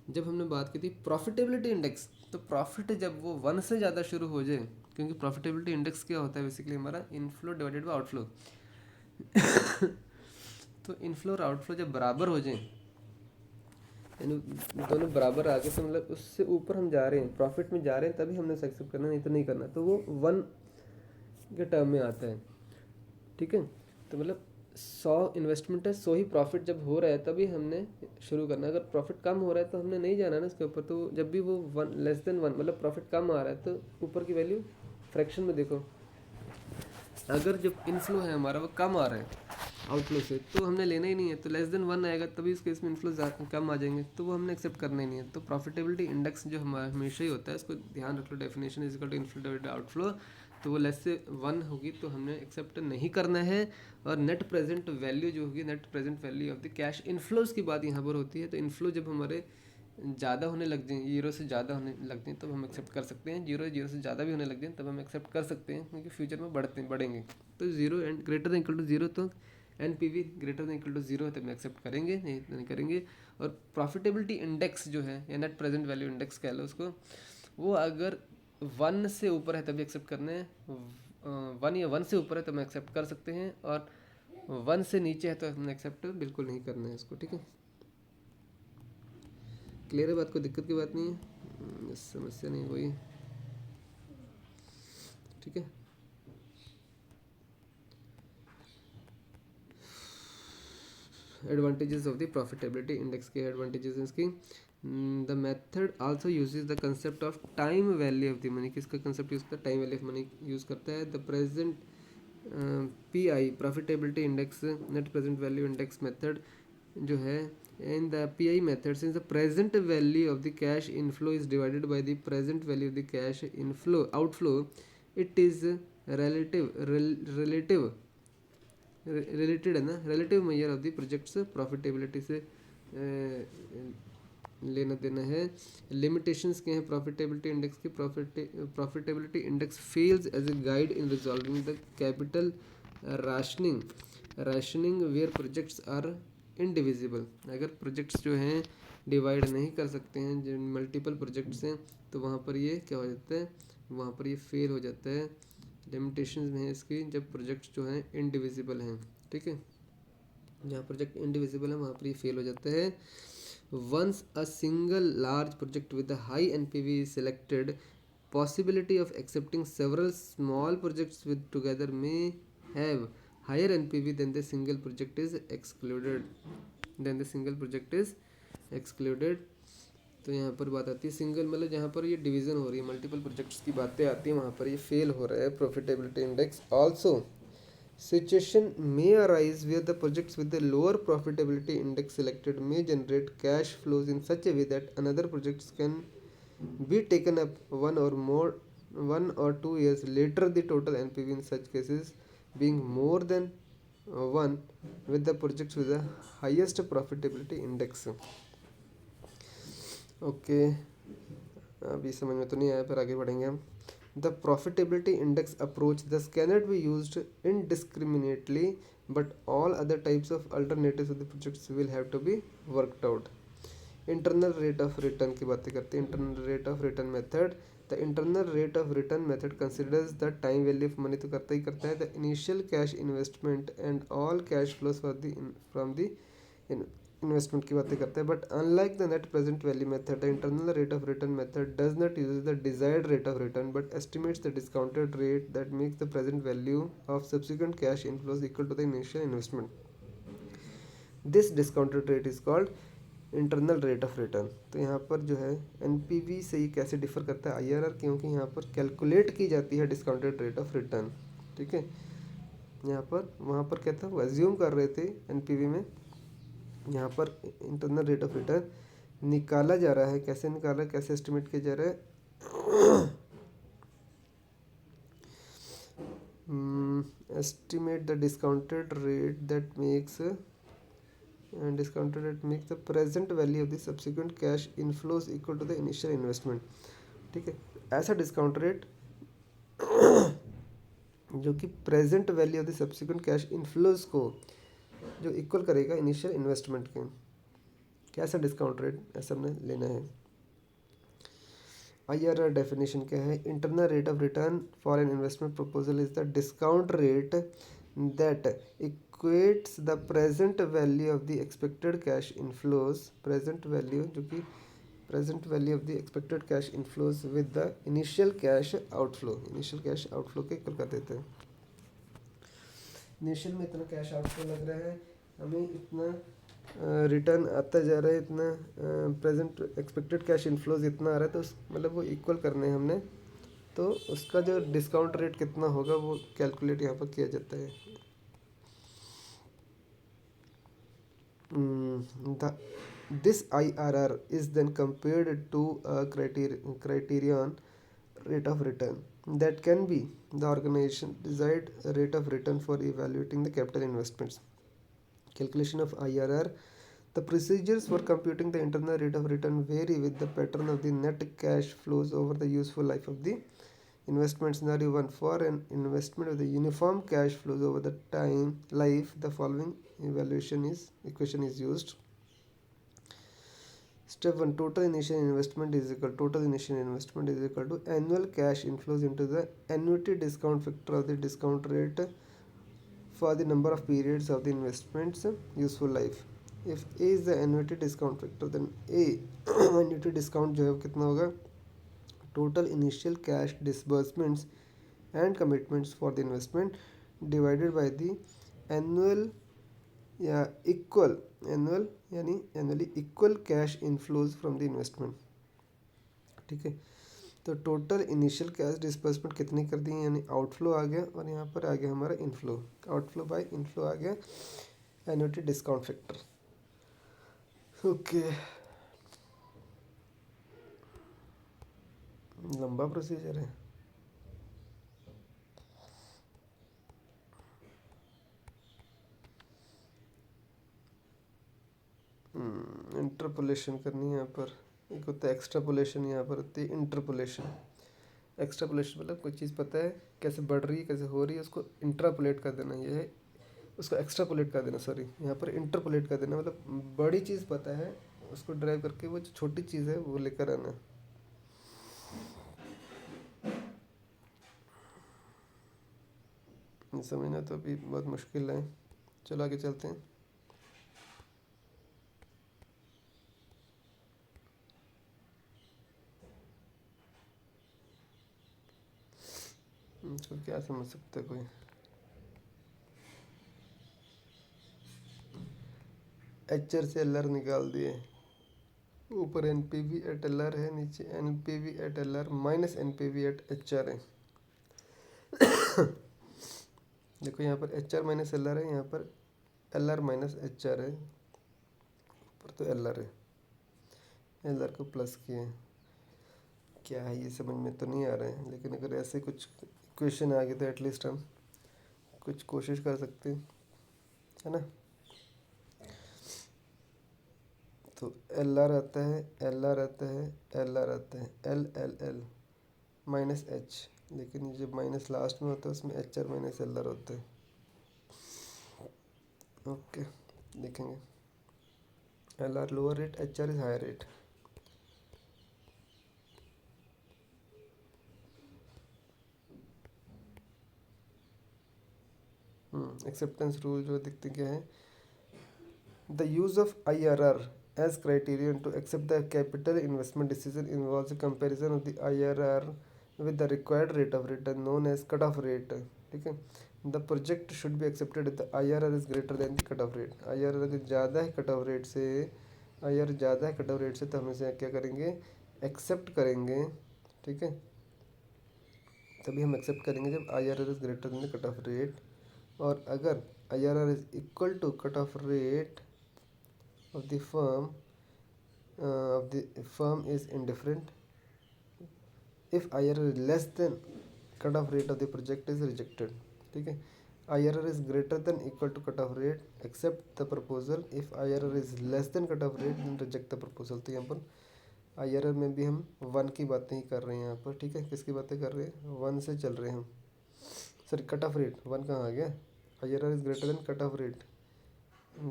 जब हमने बात की थी प्रॉफिटेबिलिटी इंडेक्स, तो प्रॉफिट जब वो वन से ज़्यादा शुरू हो जाए, क्योंकि प्रॉफिटेबिलिटी इंडेक्स क्या होता है बेसिकली हमारा इनफ्लो डिवाइडेड बाई आउटफ्लो। तो इनफ्लो और आउटफ्लो जब बराबर हो जाए, यानी दोनों बराबर आ गए, तो मतलब उससे ऊपर हम जा रहे हैं, प्रॉफिट में जा रहे हैं, तभी हमने एक्सेप्ट करना, नहीं तो नहीं करना। तो वो वन के टर्म में आता है। ठीक है, तो मतलब 100 इन्वेस्टमेंट है, 100 ही प्रॉफिट जब हो रहा है तभी हमने शुरू करना। अगर प्रॉफिट कम हो रहा है तो हमने नहीं जाना ना इसके ऊपर। तो जब भी वो वन लेस देन वन मतलब प्रॉफिट कम आ रहा है, तो ऊपर की वैल्यू फ्रैक्शन में देखो, अगर जब इनफ्लो है हमारा वो कम आ रहा है आउटफ्लो से, तो हमने लेना ही नहीं है। तो लेस देन वन आएगा तभी उस केस में इनफ्लो कम आ जाएंगे, तो वो हमने एक्सेप्ट करना ही नहीं है। तो प्रॉफिटेबिलिटी इंडेक्स जो हमारा हमेशा ही होता है, इसको ध्यान रख लो, definition is equal to inflow divided outflow. तो वो लेस से वन होगी तो हमने एक्सेप्ट नहीं करना है। और नेट प्रेजेंट वैल्यू जो होगी, net present value of the cash inflows की बात यहाँ पर होती है। तो इनफ्लो जब हमारे ज़्यादा होने लग जाए, जीरो से ज़्यादा होने लग जाए तब हम एक्सेप्ट कर सकते हैं। जीरो से ज़्यादा भी होने लग जाए तब हम एक्सेप्ट कर सकते हैं, क्योंकि फ्यूचर में बढ़ेंगे। तो zero and greater than equal to zero, तो NPV greater than equal to zero है तब हम एक्सेप्ट करेंगे, नहीं करेंगे। और प्रॉफिटेबिलिटी इंडेक्स जो है, या नेट प्रेजेंट वैल्यू इंडेक्स कह लो उसको, वो अगर वन से ऊपर है तभी एक्सेप्ट करना है। वन या वन से ऊपर है तो हम एक्सेप्ट कर सकते हैं, और वन से नीचे है तो हमने एक्सेप्ट बिल्कुल नहीं करना है इसको। ठीक है, क्लियर है बात, कोई दिक्कत की बात नहीं है, समस्या नहीं कोई। ठीक है, advantages of the profitability index के एडवांटेजेस हैं इसकी। The method also uses the concept of time value of the money. किसका कंसेप्ट यूज करता है, time value of money use करता है। The present pi profitability index, net present value index method जो है, in the PI method, since the present value of the cash inflow is divided by the present value of the cash outflow, it is related है ना, relative measure of the project's profitability से लेना देना है। Limitations क्या हैं profitability index की, profitability index fails as a guide in resolving the capital rationing where projects are indivisible. अगर प्रोजेक्ट्स जो हैं डिवाइड नहीं कर सकते हैं, जो मल्टीपल प्रोजेक्ट्स हैं, तो वहाँ पर ये क्या हो जाता है, वहाँ पर ये फेल हो जाता है। लिमिटेशंस में है इसकी, जब प्रोजेक्ट्स जो हैं इनडिविजिबल हैं। ठीक है, जहाँ प्रोजेक्ट इनडिविजिबल है वहाँ पर ये फेल हो जाता है। Once a single large project with a high NPV is selected, possibility of accepting several small projects with together may have higher NPV than the single project is excluded। तो यहाँ पर बात आती है सिंगल, मतलब जहाँ पर ये डिवीज़न हो रही है, मल्टीपल प्रोजेक्ट्स की बातें आती हैं, वहाँ पर ये फेल हो रहा है profitability index. Also situation may arise where the projects with the lower profitability index selected may generate cash flows in such a way that another projects can be taken up 1 or 2 years later, the total NPV in such cases being more than one with the projects with the highest profitability index. Okay, अभी समझ में तो नहीं आया, पर आगे बढ़ेंगे हम. The profitability index approach thus cannot be used indiscriminately, but all other types of alternatives of the projects will have to be worked out. Internal rate of return की बातें करते हैं. Internal rate of return method. The internal rate of return method considers the time value of money, तो करता ही करता है, the initial cash investment and all cash flows for the from the investment की बातें करते हैं. But unlike the net present value method, the internal rate of return method does not use the desired rate of return but estimates the discounted rate that makes the present value of subsequent cash inflows equal to the initial investment. This discounted rate is called internal rate of return. तो यहाँ पर जो है NPV से ये कैसे differ करता है आईआरआर, क्योंकि यहाँ पर कैलकुलेट की जाती है डिस्काउंटेड रेट ऑफ रिटर्न. ठीक है, यहाँ पर वहाँ पर क्या था, वो एज्यूम कर रहे थे एनपीवी में. यहाँ पर इंटरनल रेट ऑफ रिटर्न निकाला जा रहा है. कैसे निकाला है, कैसे एस्टिमेट किया जा रहा है. Estimate the discounted rate that makes discounted rate makes the present value of the subsequent cash inflows equal to the initial investment. ठीक है, ऐसा डिस्काउंट रेट जो कि present value of the subsequent cash inflows को जो equal करेगा initial investment के. कैसा डिस्काउंट रेट ऐसा हमने लेना है. आईआरआर डेफिनेशन क्या है. Internal rate of return for an investment proposal is the discount rate that equates the present value of the expected cash inflows, present value जो कि present value of the expected cash inflows with the initial cash outflow. initial cash outflow के equal कर देते हैं. Initial में इतना cash outflow लग रहा है, हमें इतना रिटर्न आता जा रहा है, इतना प्रेजेंट एक्सपेक्टेड कैश इनफ्लोज इतना आ रहा है, तो मतलब वो इक्वल करने हैं हमने. तो उसका जो डिस्काउंट रेट कितना होगा वो कैलकुलेट यहाँ पर किया जाता है. This IRR is then compared to a criterion rate of return that can be the organization desired rate of return for evaluating the capital investments. Calculation of IRR. The procedures for computing the internal rate of return vary with the pattern of the net cash flows over the useful life of the investment. Scenario 1. For an investment with the uniform cash flows over the time life, the following equation is used. Step 1. Total initial investment is equal to annual cash inflows into the annuity discount factor of the discount rate for the number of periods of the investment's useful life. If A is the annuity discount factor, then A annuity discount जो है वो कितना होगा. Total initial cash disbursements and commitments for the investment divided by the annual या equal annual यानी annually equal cash inflows from the investment. ठीक है, तो टोटल इनिशियल कैश डिस्बर्समेंट कितनी कर दी, यानी आउटफ्लो आ गया, और यहाँ पर आ गया हमारा इनफ्लो. आउटफ्लो बाय इनफ्लो आ गया एन्युटी डिस्काउंट फैक्टर. ओके, लंबा प्रोसीजर है. इंटरपोलेशन करनी है यहाँ पर. एक होता है एक्स्ट्रापोलेशन, यहाँ पर होती है इंटरपोलेशन. एक्स्ट्रापोलेशन मतलब कोई चीज़ पता है कैसे बढ़ रही है, कैसे हो रही है, उसको इंट्रापोलेट कर देना. ये है उसको एक्स्ट्रापोलेट कर देना, सॉरी, यहाँ पर इंटरपोलेट कर देना. मतलब बड़ी चीज़ पता है, उसको ड्राइव करके वो जो छोटी चीज़ है वो लेकर आना. समझना तो अभी बहुत मुश्किल है. चलो आगे चलते हैं. इसको क्या समझ सकता है कोई. एचआर से एलआर निकाल दिए. ऊपर एनपीवी एट एलआर है, नीचे NPV at LR minus NPV at HR है. देखो यहाँ पर एचआर माइनस एलआर है, यहाँ पर एलआर माइनस एचआर है. ऊपर तो एलआर है, एलआर को प्लस किए. क्या है ये समझ में तो नहीं आ रहा है, लेकिन अगर ऐसे कुछ इक्वेशन आ गए तो एटलीस्ट हम कुछ कोशिश कर सकते हैं. है ना। तो एल आर आता है, एल आर आता है, एल आर आता है, L L L minus H, लेकिन जो माइनस लास्ट में होता है उसमें H R minus L R होता है। ओके, देखेंगे L R lower rate, H R is higher rate. Acceptance rule जो दिखते क्या है, the use of I R R as criterion to accept the capital investment decision involves a comparison of the IRR with the required rate of return known as cutoff rate। ठीक है, the project should be accepted the IRR is greater than the cut off rate. IRR अगर ज़्यादा है cut off rate से, IRR ज़्यादा है cut off rate से, तो हम इसे क्या करेंगे, एक्सेप्ट करेंगे। ठीक है, तभी हम एक्सेप्ट करेंगे जब IRR is greater than the cut off rate. और अगर IRR is equal to cut off rate of the firm is indifferent if IRR is less than cut off rate of the project is rejected। ठीक है, IRR is greater than equal to cut off rate accept the proposal, if IRR is less than cut off rate then reject the proposal। तो यहाँ पर IRR में भी हम one की बातें ही कर रहे हैं यहाँ पर। ठीक है, किसकी बातें कर रहे हैं, वन से चल रहे हैं हम। Sorry, cut off rate, one कहाँ आ गया, IRR is greater than cut off rate,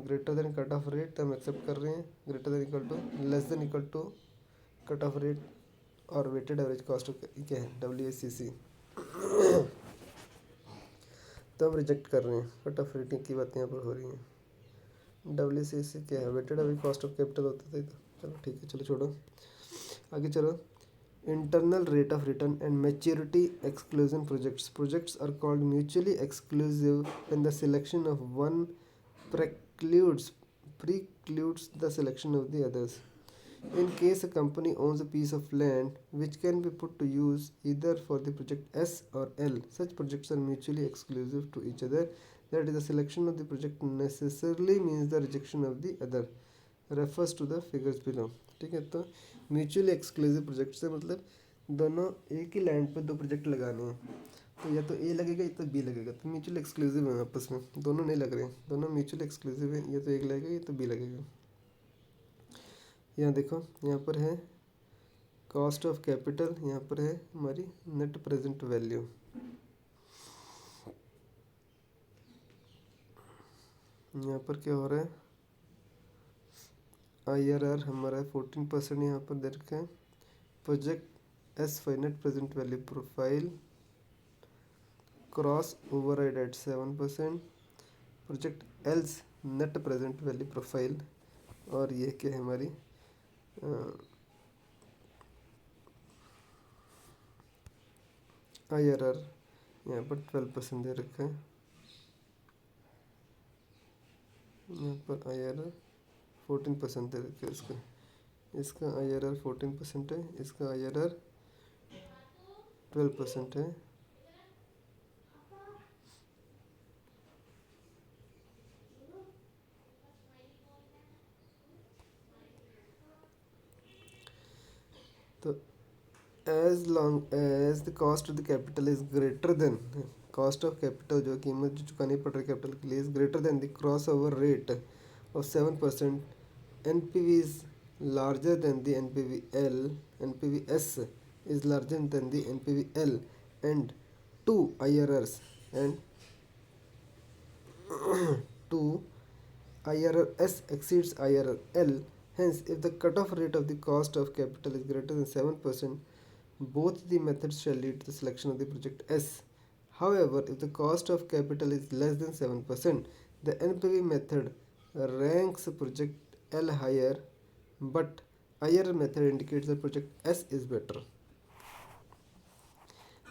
greater than cut off rate तो हम एक्सेप्ट कर रहे हैं, greater than equal to less than equal to cut off rate और वेटेड एवरेज कॉस्ट क्या है, WACC, तो हम रिजेक्ट कर रहे हैं। कट ऑफ रेट की बातें यहाँ पर हो रही हैं। WACC क्या है, weighted average cost of capital होता था। चलो ठीक है, चलो छोड़ो, आगे चलो। Internal rate of return and maturity exclusion projects are called mutually exclusive when the selection of one precludes the selection of the others। In case a company owns a piece of land which can be put to use either for the project S or L, such projects are mutually exclusive to each other, that is the selection of the project necessarily means the rejection of the other, refers to the figures below। ठीक है, तो mutually exclusive project से मतलब दोनों एक ही land पर दो project लगाने हैं, तो या तो ए लगेगा या तो बी लगेगा, तो म्यूचुअल एक्सक्लूसिव है आपस में, दोनों नहीं लग रहे हैं, दोनों म्यूचुअल एक्सक्लूसिव है, या तो एक लगेगा या तो बी लगेगा। यहाँ देखो, यहाँ पर है कॉस्ट ऑफ कैपिटल, यहाँ पर है हमारी नेट प्रेजेंट वैल्यू। यहाँ पर क्या हो रहा है, IRR हमारा 14% यहाँ पर दे रखा है। Project S five net present value profile cross override at 7%, project L's net present value profile, और ये क्या है हमारी IRR यहाँ पर 12% दे रखा है। यहाँ पर IRR 14% दे रखा है, इसका IRR 14% है, इसका IRR 12% है। तो as long as the cost of the capital is greater than, cost of capital जो कीमत जो चुकानी पड़ रही है कैपिटल के लिए, is greater than the cross over rate of 7%, NPV is larger than the NPVL, NPVS is larger than the NPVL, and two IRRs and two IRRS exceeds IRRL. Hence, if the cutoff rate of the cost of capital is greater than 7%, both the methods shall lead to the selection of the project S. However, if the cost of capital is less than 7%, the NPV method ranks project L higher, but IRR method indicates that project S is better।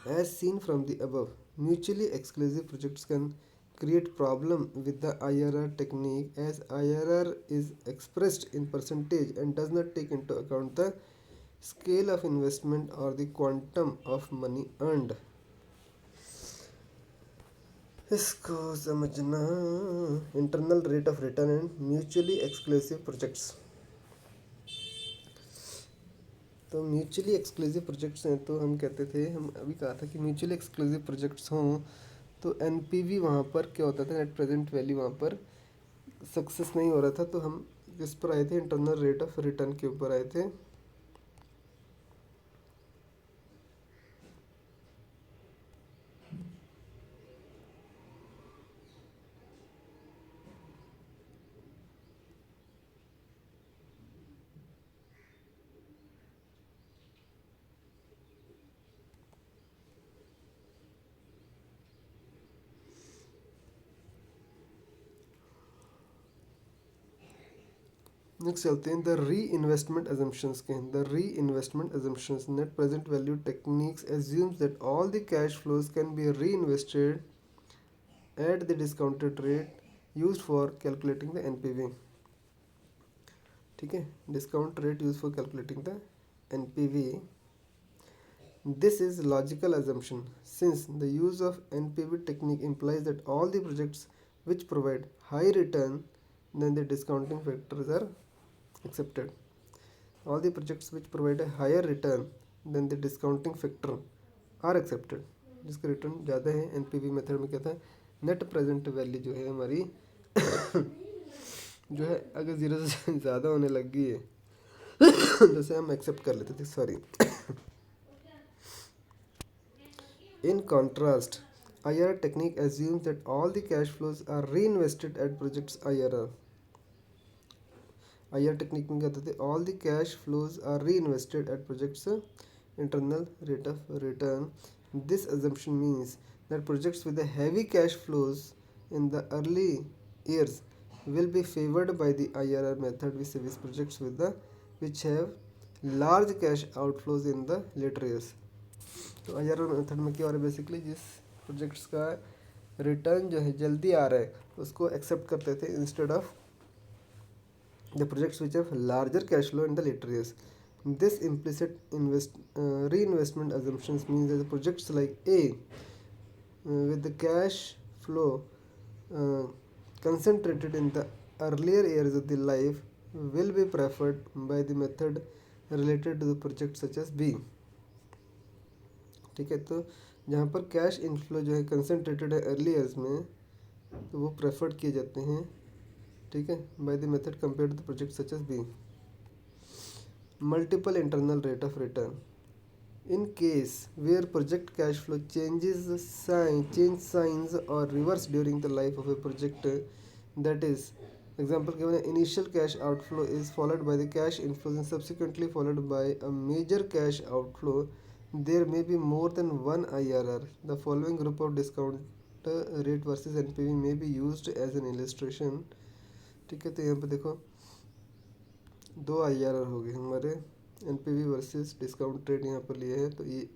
As seen from the above, mutually exclusive projects can create problem with the IRR technique, as IRR is expressed in percentage and does not take into account the scale of investment or the quantum of money earned। इसको समझना, internal rate of return and mutually exclusive projects. तो mutually exclusive projects हैं, तो हम कहते थे, हम अभी कहा था कि म्यूचुअली एक्सक्लूसिव प्रोजेक्ट्स हों तो NPV वहाँ पर क्या होता था, नेट प्रेजेंट वैल्यू वहाँ पर सक्सेस नहीं हो रहा था, तो हम किस पर आए थे, इंटरनल रेट ऑफ रिटर्न के ऊपर आए थे। नेक्स्ट चलते हैं द री इन्वेस्टमेंट एजम्पशंस के। The reinvestment assumptions net present value techniques assumes that all the cash flows can be reinvested at the discounted rate used for calculating the NPV. ठीक है, discount rate use for calculating the NPV. This is logical assumption since the use of NPV technique implies that all the projects which provide high return then the discounting factors are accepted. All the projects which provide a higher return than the discounting factor are accepted. जिसका return ज़्यादा है NPV method में क्या था, net present value जो है हमारी जो है अगर ज़ीरो से ज़्यादा होने लग गई है जैसे हम एक्सेप्ट कर लेते थे, sorry. In contrast, IRR technique assumes that all the cash flows are reinvested at project's IRR. IRR technique में क्या होता है, all the cash flows are reinvested at project's internal rate of return. This assumption means that projects with the heavy cash flows in the early years will be favored by the IRR method vis-a-vis projects with the which have large cash outflows in the later years. तो IRR method में क्या हो रहा है, basically जिस projects का return जो है जल्दी आ रहा है उसको एक्सेप्ट करते थे instead of the projects which have larger cash flow in the later years. This implicit री investment assumptions means that the projects like A with the cash flow uh, concentrated in the earlier years of the life will be preferred by the method related to the project such as B. ठीक है, तो जहाँ पर cash inflow जो है concentrated है early years में तो वो प्रेफर्ड किए जाते हैं, ठीक है, by the method compare the project such as B. Multiple internal rate of return in case where project cash flow change signs or reverse during the life of a project, that is example given, initial cash outflow is followed by the cash inflows and subsequently followed by a major cash outflow, there may be more than one IRR. The following group of discount rate versus NPV may be used as an illustration. ठीक है, तो यहाँ पे देखो दो IRR हो गए हमारे, एनपीवी वर्सेस डिस्काउंट रेट यहाँ पर लिए है, तो ये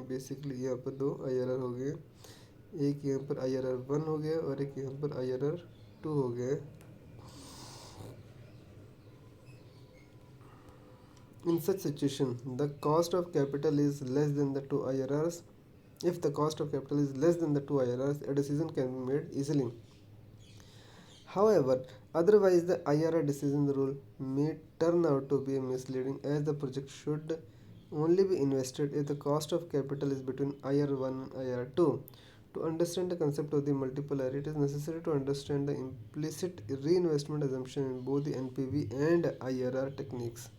बेसिकली यहाँ पर दो आईआरआर हो गए, एक यहाँ पर आईआरआर 1 हो गया और एक यहाँ पर आईआरआर 2 हो गया. In such situation, the cost of capital is less than the two IRRs. If the cost of capital is less than the two IRRs, a decision can be made easily. However, otherwise the IRR decision rule may turn out to be misleading, as the project should only be invested if the cost of capital is between IR1 and IR2. To understand the concept of the multiplier, it is necessary to understand the implicit reinvestment assumption in both the NPV and IRR techniques.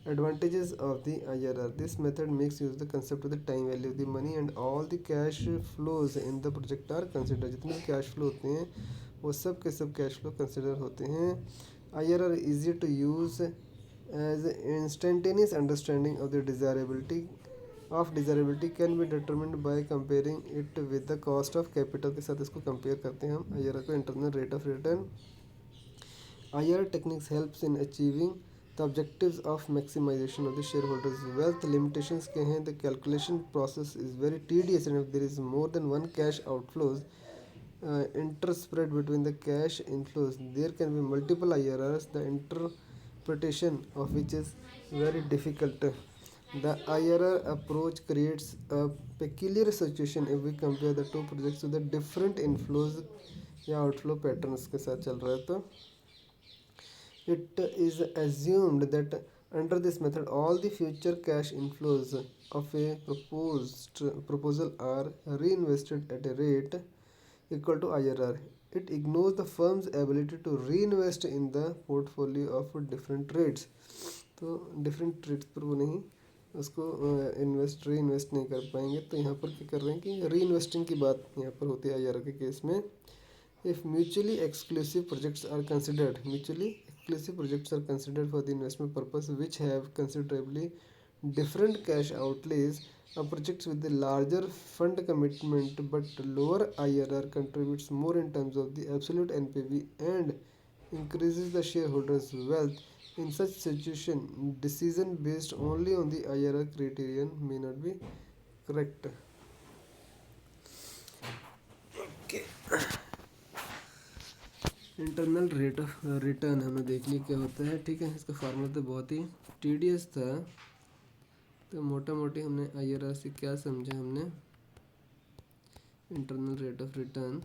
Advantages of the IRR. This method makes use of the concept of the time value of the money and all the cash flows in the project are considered. जितने भी cash flow होते हैं वो सब के सब cash flow consider होते हैं. IRR is easy to use as instantaneous understanding of the desirability can be determined by comparing it with the cost of capital के साथ इसको compare करते हैं हम IRR को internal rate of return. IRR techniques helps in achieving the objectives of maximization of the shareholders' wealth. Limitations के हैं, the calculation process is very tedious and if there is more than one cash outflows interspread between the cash inflows, there can be multiple IRRs, the interpretation of which is very difficult. The IRR approach creates a peculiar situation if we compare the two projects with the different inflows या outflow patterns के साथ चल रहा है. तो it is assumed that under this method all the future cash inflows of a proposal are reinvested at a rate equal to IRR. it ignores the firm's ability to reinvest in the portfolio of different rates. तो different rates पर वो नहीं उसको री invest नहीं कर पाएंगे। तो यहाँ पर क्या कर रहे हैं कि री इन्वेस्टिंग की बात यहाँ पर होती है IRR के केस में। If mutually exclusive projects are considered for the investment purpose which have considerably different cash outlays. A project with a larger fund commitment but lower IRR contributes more in terms of the absolute NPV and increases the shareholders' wealth. In such situation, decision based only on the IRR criterion may not be correct. Okay. Internal rate of return हमने देख ली क्या होता है, ठीक है। इसका formula तो बहुत ही टीडियस था, तो मोटा मोटी हमने IRR से क्या समझा हमने, इंटरनल रेट ऑफ रिटर्न।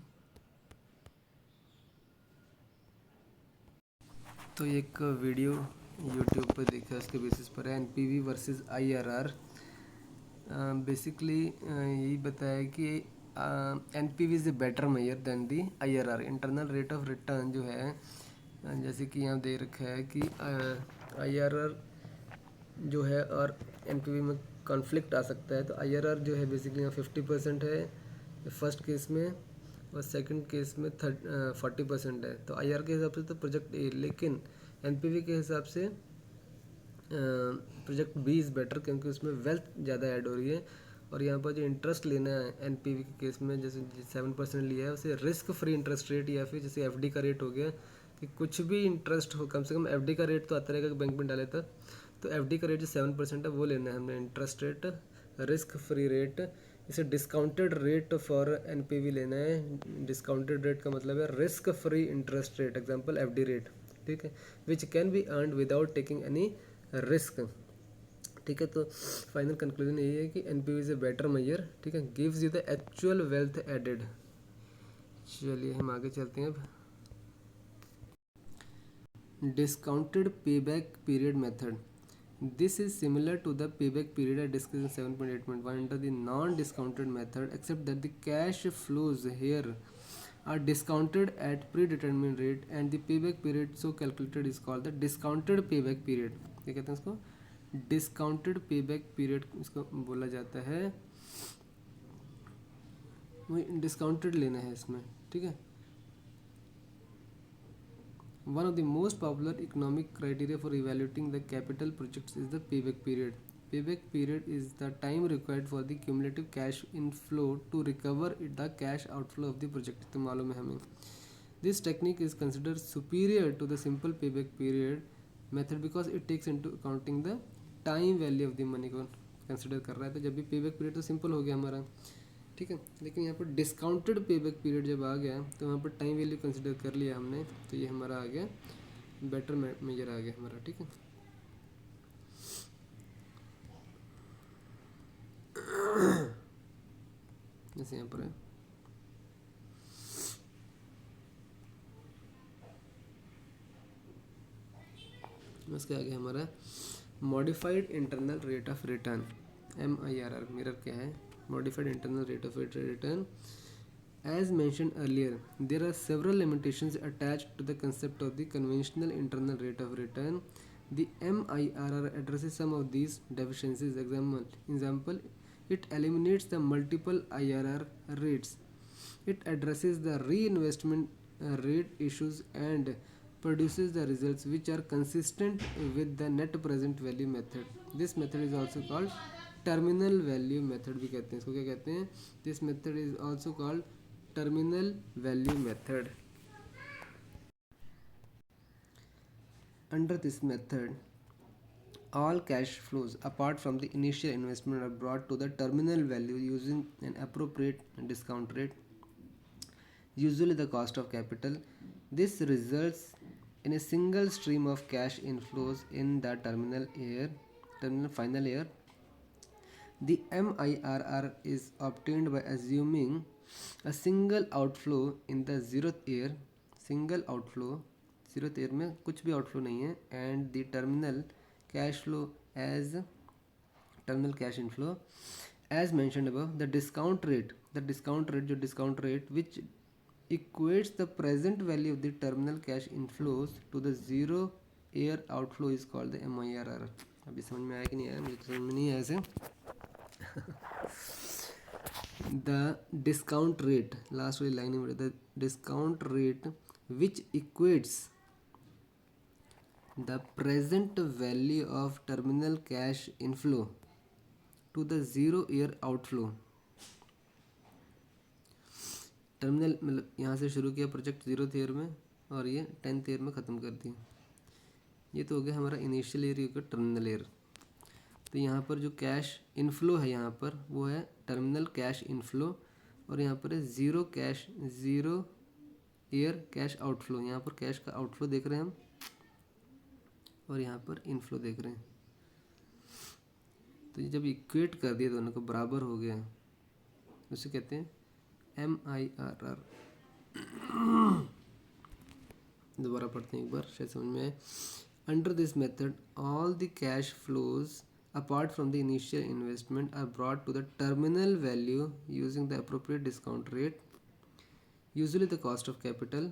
तो एक वीडियो यूट्यूब पर देखा, उसके बेसिस पर है NPV वर्सेस IRR। बेसिकली यही बताया कि NPV is a better measure than the IRR। Internal rate of return जो है, जैसे कि यहाँ दे रखा है कि IRR जो है और NPV में कॉन्फ्लिक्ट आ सकता है। तो IRR जो है बेसिकली यहाँ 50% है फर्स्ट केस में, और सेकंड केस में 40% है। तो IRR के हिसाब से तो प्रोजेक्ट A, लेकिन NPV के हिसाब से प्रोजेक्ट B इज़ बेटर, क्योंकि उसमें वेल्थ ज़्यादा ऐड हो रही है। और यहाँ पर जो इंटरेस्ट लेना है NPV के केस में, जैसे 7% लिया है, उसे रिस्क फ्री इंटरेस्ट रेट, या फिर जैसे FD का रेट हो गया कि कुछ भी इंटरेस्ट हो, कम से कम FD का रेट तो आता रहेगा कि बैंक में डाले था, तो FD का रेट जो 7% है वो लेना है हमने interest rate, risk free rate. इसे डिस्काउंटेड रेट फॉर NPV लेना है। डिस्काउंटेड रेट का मतलब है risk free interest rate, example FD rate, ठीक है, which can be earned without taking any risk, ठीक है। तो फाइनल कंक्लूजन यही है कि NPV is a better measure, ठीक है, gives you the actual wealth added. चलिए हम आगे चलते हैं अब। Discounted payback period method, this is similar to the payback period I discussed in 7.8.1 under the non-discounted method, except that the cash flows here are discounted at predetermined rate and the payback period so calculated is called the discounted payback period। क्या कहते हैं इसको? Discounted payback period इसको बोला जाता है। वही discounted लेना है इसमें, ठीक है। One of the most popular economic criteria for evaluating the capital projects is the payback period. Payback period is the time required for the cumulative cash inflow to recover the cash outflow of the project. तो मालूम है हमें। This technique is considered superior to the simple payback period method because it takes into accounting the time value of the money को consider कर रहा है। तो जब भी पेबैक पीरियड तो सिंपल हो गया हमारा, ठीक है, लेकिन यहाँ पर डिस्काउंटेड पेबैक पीरियड जब आ गया तो वहाँ पर टाइम वैल्यू कंसिडर कर लिया हमने, तो ये हमारा आ गया बेटर मेजर आ गया हमारा, ठीक है। जैसे यहाँ पर है उसके आगे हमारा modified internal rate of return MIRR। Mirror क्या है? Modified internal rate of return. As mentioned earlier, there are several limitations attached to the concept of the conventional internal rate of return. The MIRR addresses some of these deficiencies. Example, it eliminates the multiple IRR rates. It addresses the reinvestment rate issues and produces the results which are consistent with the net present value method. This method is also called terminal value method भी कहते हैं इसको। क्या कहते हैं? This method is also called terminal value method. Under this method, all cash flows apart from the initial investment are brought to the terminal value using an appropriate discount rate, usually the cost of capital. This results in a single stream of cash inflows in the terminal final year. The MIRR is obtained by assuming a single outflow in the zeroth year, single outflow zeroth year में कुछ भी outflow नहीं है, and the terminal cash flow as terminal cash inflow as mentioned above. The discount rate जो discount rate which equates the present value of the terminal cash inflows to the zero year outflow is called the MIRR. अभी समझ में आया कि नहीं आया? मुझे तो समझ में नहीं आया ऐसे. The discount rate, last वाली लाइन में, the discount rate which equates the present value of terminal cash inflow to the zero year outflow. Terminal मतलब यहाँ से शुरू किया प्रोजेक्ट 0th ईयर में और ये 10th ईयर में ख़त्म कर दिया. ये तो हो गया हमारा इनिशियल ईयर का टर्मिनल ईयर. तो यहाँ पर जो कैश इनफ्लो है यहाँ पर वो है टर्मिनल कैश इनफ्लो, और यहाँ पर है ज़ीरो ईयर कैश आउटफ्लो. यहाँ पर कैश का आउटफ्लो देख रहे हैं हम और यहाँ पर इनफ्लो देख रहे हैं. तो ये जब इक्वेट कर दिया दोनों को बराबर हो गया उसे कहते हैं MIRR. दोबारा पढ़ते हैं एक बार, शायद समझ में आए. Under this method all the cash flows apart from the initial investment are brought to the terminal value using the appropriate discount rate, usually the cost of capital.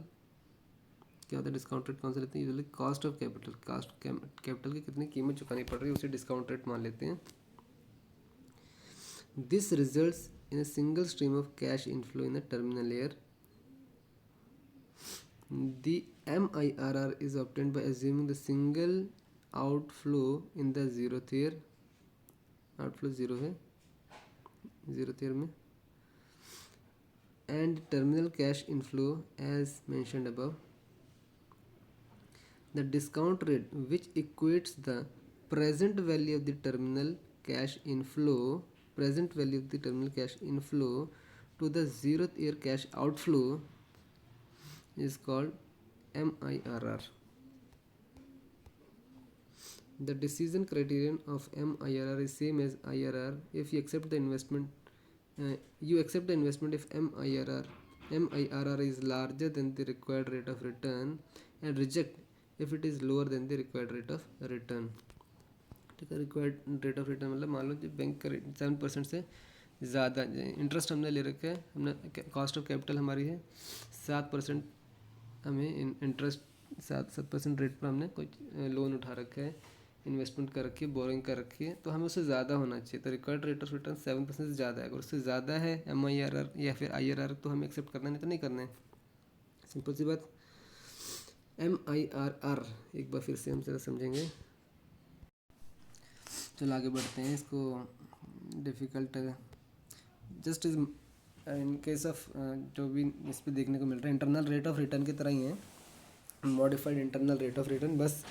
क्या होता है डिस्काउंट रेट? कौन सा लेते हैं? Usually cost of capital. Cost capital की कितनी कीमत चुकानी पड़ रही है उसे डिस्काउंट रेट मान लेते हैं. This results in a single stream of cash inflow in the terminal year. The MIRR is obtained by assuming the single outflow in the 0th year. Outflow 0 है 0th year में, and terminal cash inflow as mentioned above. The discount rate which equates the present value of the terminal cash inflow to the 0th year cash outflow is called MIRR. The decision criterion of MIRR is same as IRR. If you accept the investment, if MIRR is larger than the required rate of return, and reject if it is lower than the required rate of return. ठीक है, required rate of return मतलब मान लो जो bank का 7% से ज़्यादा interest हमने ले रखा है, हमने कॉस्ट ऑफ कैपिटल हमारी है 7%, हमें इंटरेस्ट 7% रेट पर हमने कोई लोन उठा रखा है, इन्वेस्टमेंट कर रखी है, बोरिंग कर रखी है, तो हमें उससे ज़्यादा होना चाहिए. तो रिक्वायर्ड रेट ऑफ रिटर्न 7% से ज़्यादा है. अगर उससे ज़्यादा है MIRR या फिर IRR तो हमें एक्सेप्ट करना, नहीं तो नहीं करना है. सिंपल सी बात. MIRR एक बार फिर से हम ज़रा समझेंगे. चलो आगे बढ़ते हैं. इसको difficult just is in case of जो भी इस पर देखने को मिल रहा है इंटरनल रेट ऑफ रिटर्न की तरह ही है, modified internal rate of return. बस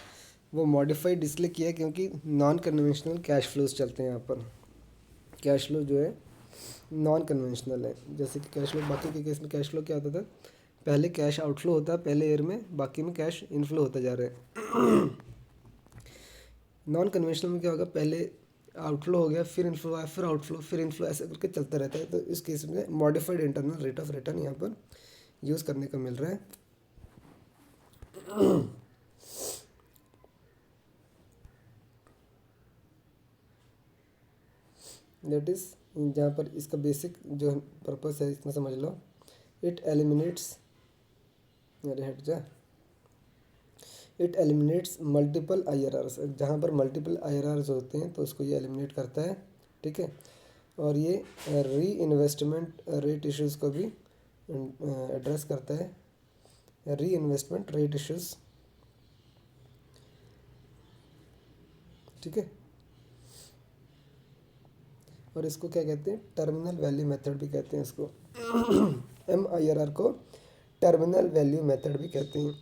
वो मॉडिफाइड इसलिए किया क्योंकि नॉन कन्वेंशनल कैश फ्लोज चलते हैं यहाँ पर. कैश फ्लो जो है नॉन कन्वेंशनल है. जैसे कि कैश फ्लो बाकी के केस में कैश फ्लो क्या होता था, पहले कैश आउटफ्लो होता है पहले ईयर में, बाकी में कैश इनफ्लो होता जा रहा है. नॉन कन्वेंशनल में क्या होगा, पहले आउटफ्लो हो गया, फिर इनफ्लो आया, फिर आउटफ्लो, फिर इनफ्लो, ऐसे करके चलता रहता है. तो इस केस में modified internal rate of return यहाँ पर यूज़ करने को मिल रहा है. दैट इज़ जहाँ पर इसका बेसिक जो पर्पस है इसमें समझ लो. इट एलिमिनेट्स, अरे हट जा, इट एलिमिनेट्स मल्टीपल IRRs. जहाँ पर मल्टीपल IRRs होते हैं तो उसको ये एलिमिनेट करता है. ठीक है, और ये री इन्वेस्टमेंट रेट इश्यूज़ को भी एड्रेस करता है. री इन्वेस्टमेंट रेट इश्यूज़. ठीक है, और इसको क्या कहते हैं, टर्मिनल वैल्यू मेथड भी कहते हैं इसको. MIRR को टर्मिनल वैल्यू मेथड भी कहते हैं.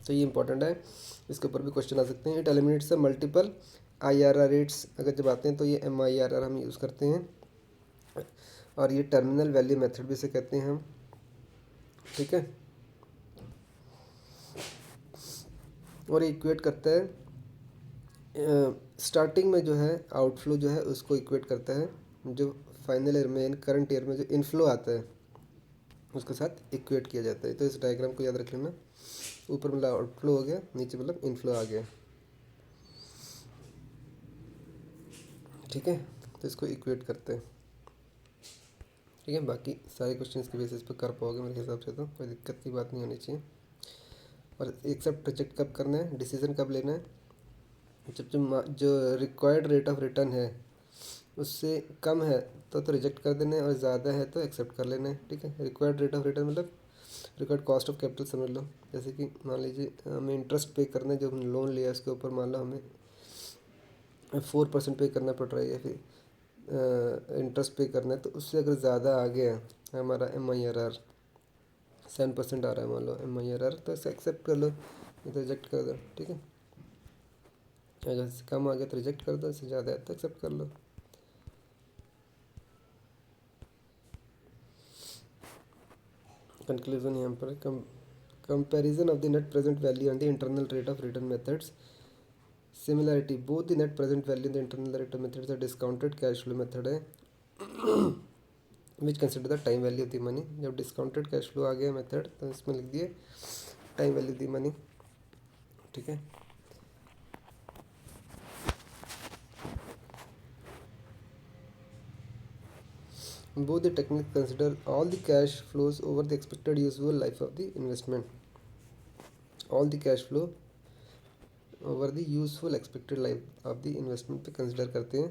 तो ये इंपॉर्टेंट है, इसके ऊपर भी क्वेश्चन आ सकते हैं. It eliminates multiple IRR rates अगर जब आते हैं तो ये MIRR हम यूज़ करते हैं. और ये टर्मिनल वैल्यू मेथड भी इसे कहते हैं हम. ठीक है, और इक्वेट करता है स्टार्टिंग में जो है आउटफ्लो जो है उसको इक्वेट करता है, जो फाइनल ईयर में करंट ईयर में जो इनफ्लो आता है उसके साथ इक्वेट किया जाता है. तो इस डायग्राम को याद रख लेना. ऊपर मतलब आउटफ्लो हो गया, नीचे मतलब इनफ्लो आ गया. ठीक है, तो इसको इक्वेट करते हैं. ठीक है। बाकी सारे क्वेश्चंस के बेसिस पे कर पाओगे मेरे हिसाब से, तो कोई दिक्कत की बात नहीं होनी चाहिए। और एक्सेप्ट रिजेक्ट कब करना है, डिसीजन कब लेना है, जो रिक्वायर्ड रेट ऑफ रिटर्न है उससे कम है तो रिजेक्ट कर देना है, और ज़्यादा है तो एक्सेप्ट कर लेना है। ठीक है। रिक्वायर्ड रेट ऑफ रिटर्न मतलब रिक्वायर्ड कॉस्ट ऑफ कैपिटल समझ लो। जैसे कि मान लीजिए हमें इंटरेस्ट पे करना है, जो हमने लोन लिया है उसके ऊपर मान लो हमें 4% पे करना पड़ रहा है, या फिर इंटरेस्ट पे करना है, तो उससे अगर ज़्यादा आ गया हमारा MIRR 7% आ रहा है मान लो MIRR, तो इसे एक्सेप्ट कर लो, नहीं तो रिजेक्ट कर दो। ठीक है। अगर इससे कम आ गया तो रिजेक्ट कर दो, इससे ज़्यादा है तो एक्सेप्ट कर लो। कंक्लूजन यहाँ पर comparison of the net present value and the internal rate of return methods similarity both the net present value the internal rate of methods discounted cash flow method है which consider the time value of the money. जब discounted cash flow आ गया method तो इसमें लिख दिए time value the money. ठीक है। Both the techniques consider all the cash flows over the expected useful life of the investment. All the cash flow over the useful expected life of the investment पे consider करते हैं।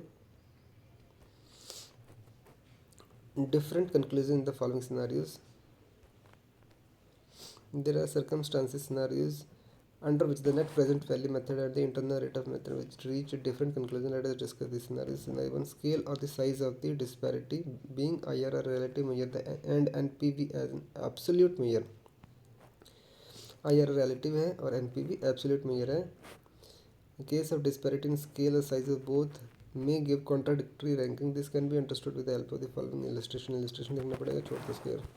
Different conclusion in the following scenarios. There are circumstances scenarios under which the net present value method and the internal rate of method which reach a different conclusion. Let us discuss these scenarios. Scenario 1, scale or the size of the disparity being IRR relative measure and NPV as an absolute measure. IRR relative है और NPV absolute measure है. In case of disparity in scale or size of both may give contradictory ranking. This can be understood with the help of the following illustration. Illustration देखना पड़ेगा, छोड़ दो इसको यार.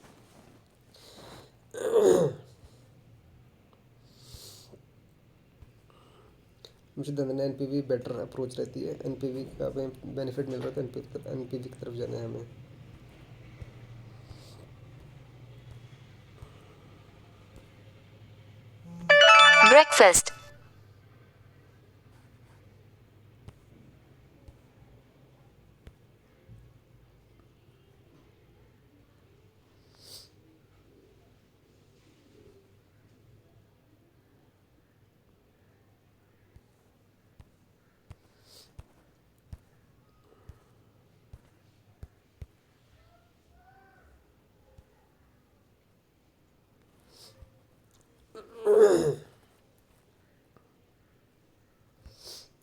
मुझे धंधे NPV बेटर अप्रोच रहती है. NPV का हमें बेनिफिट मिल रहा है तो NPV की तरफ जाना है हमें. Breakfast.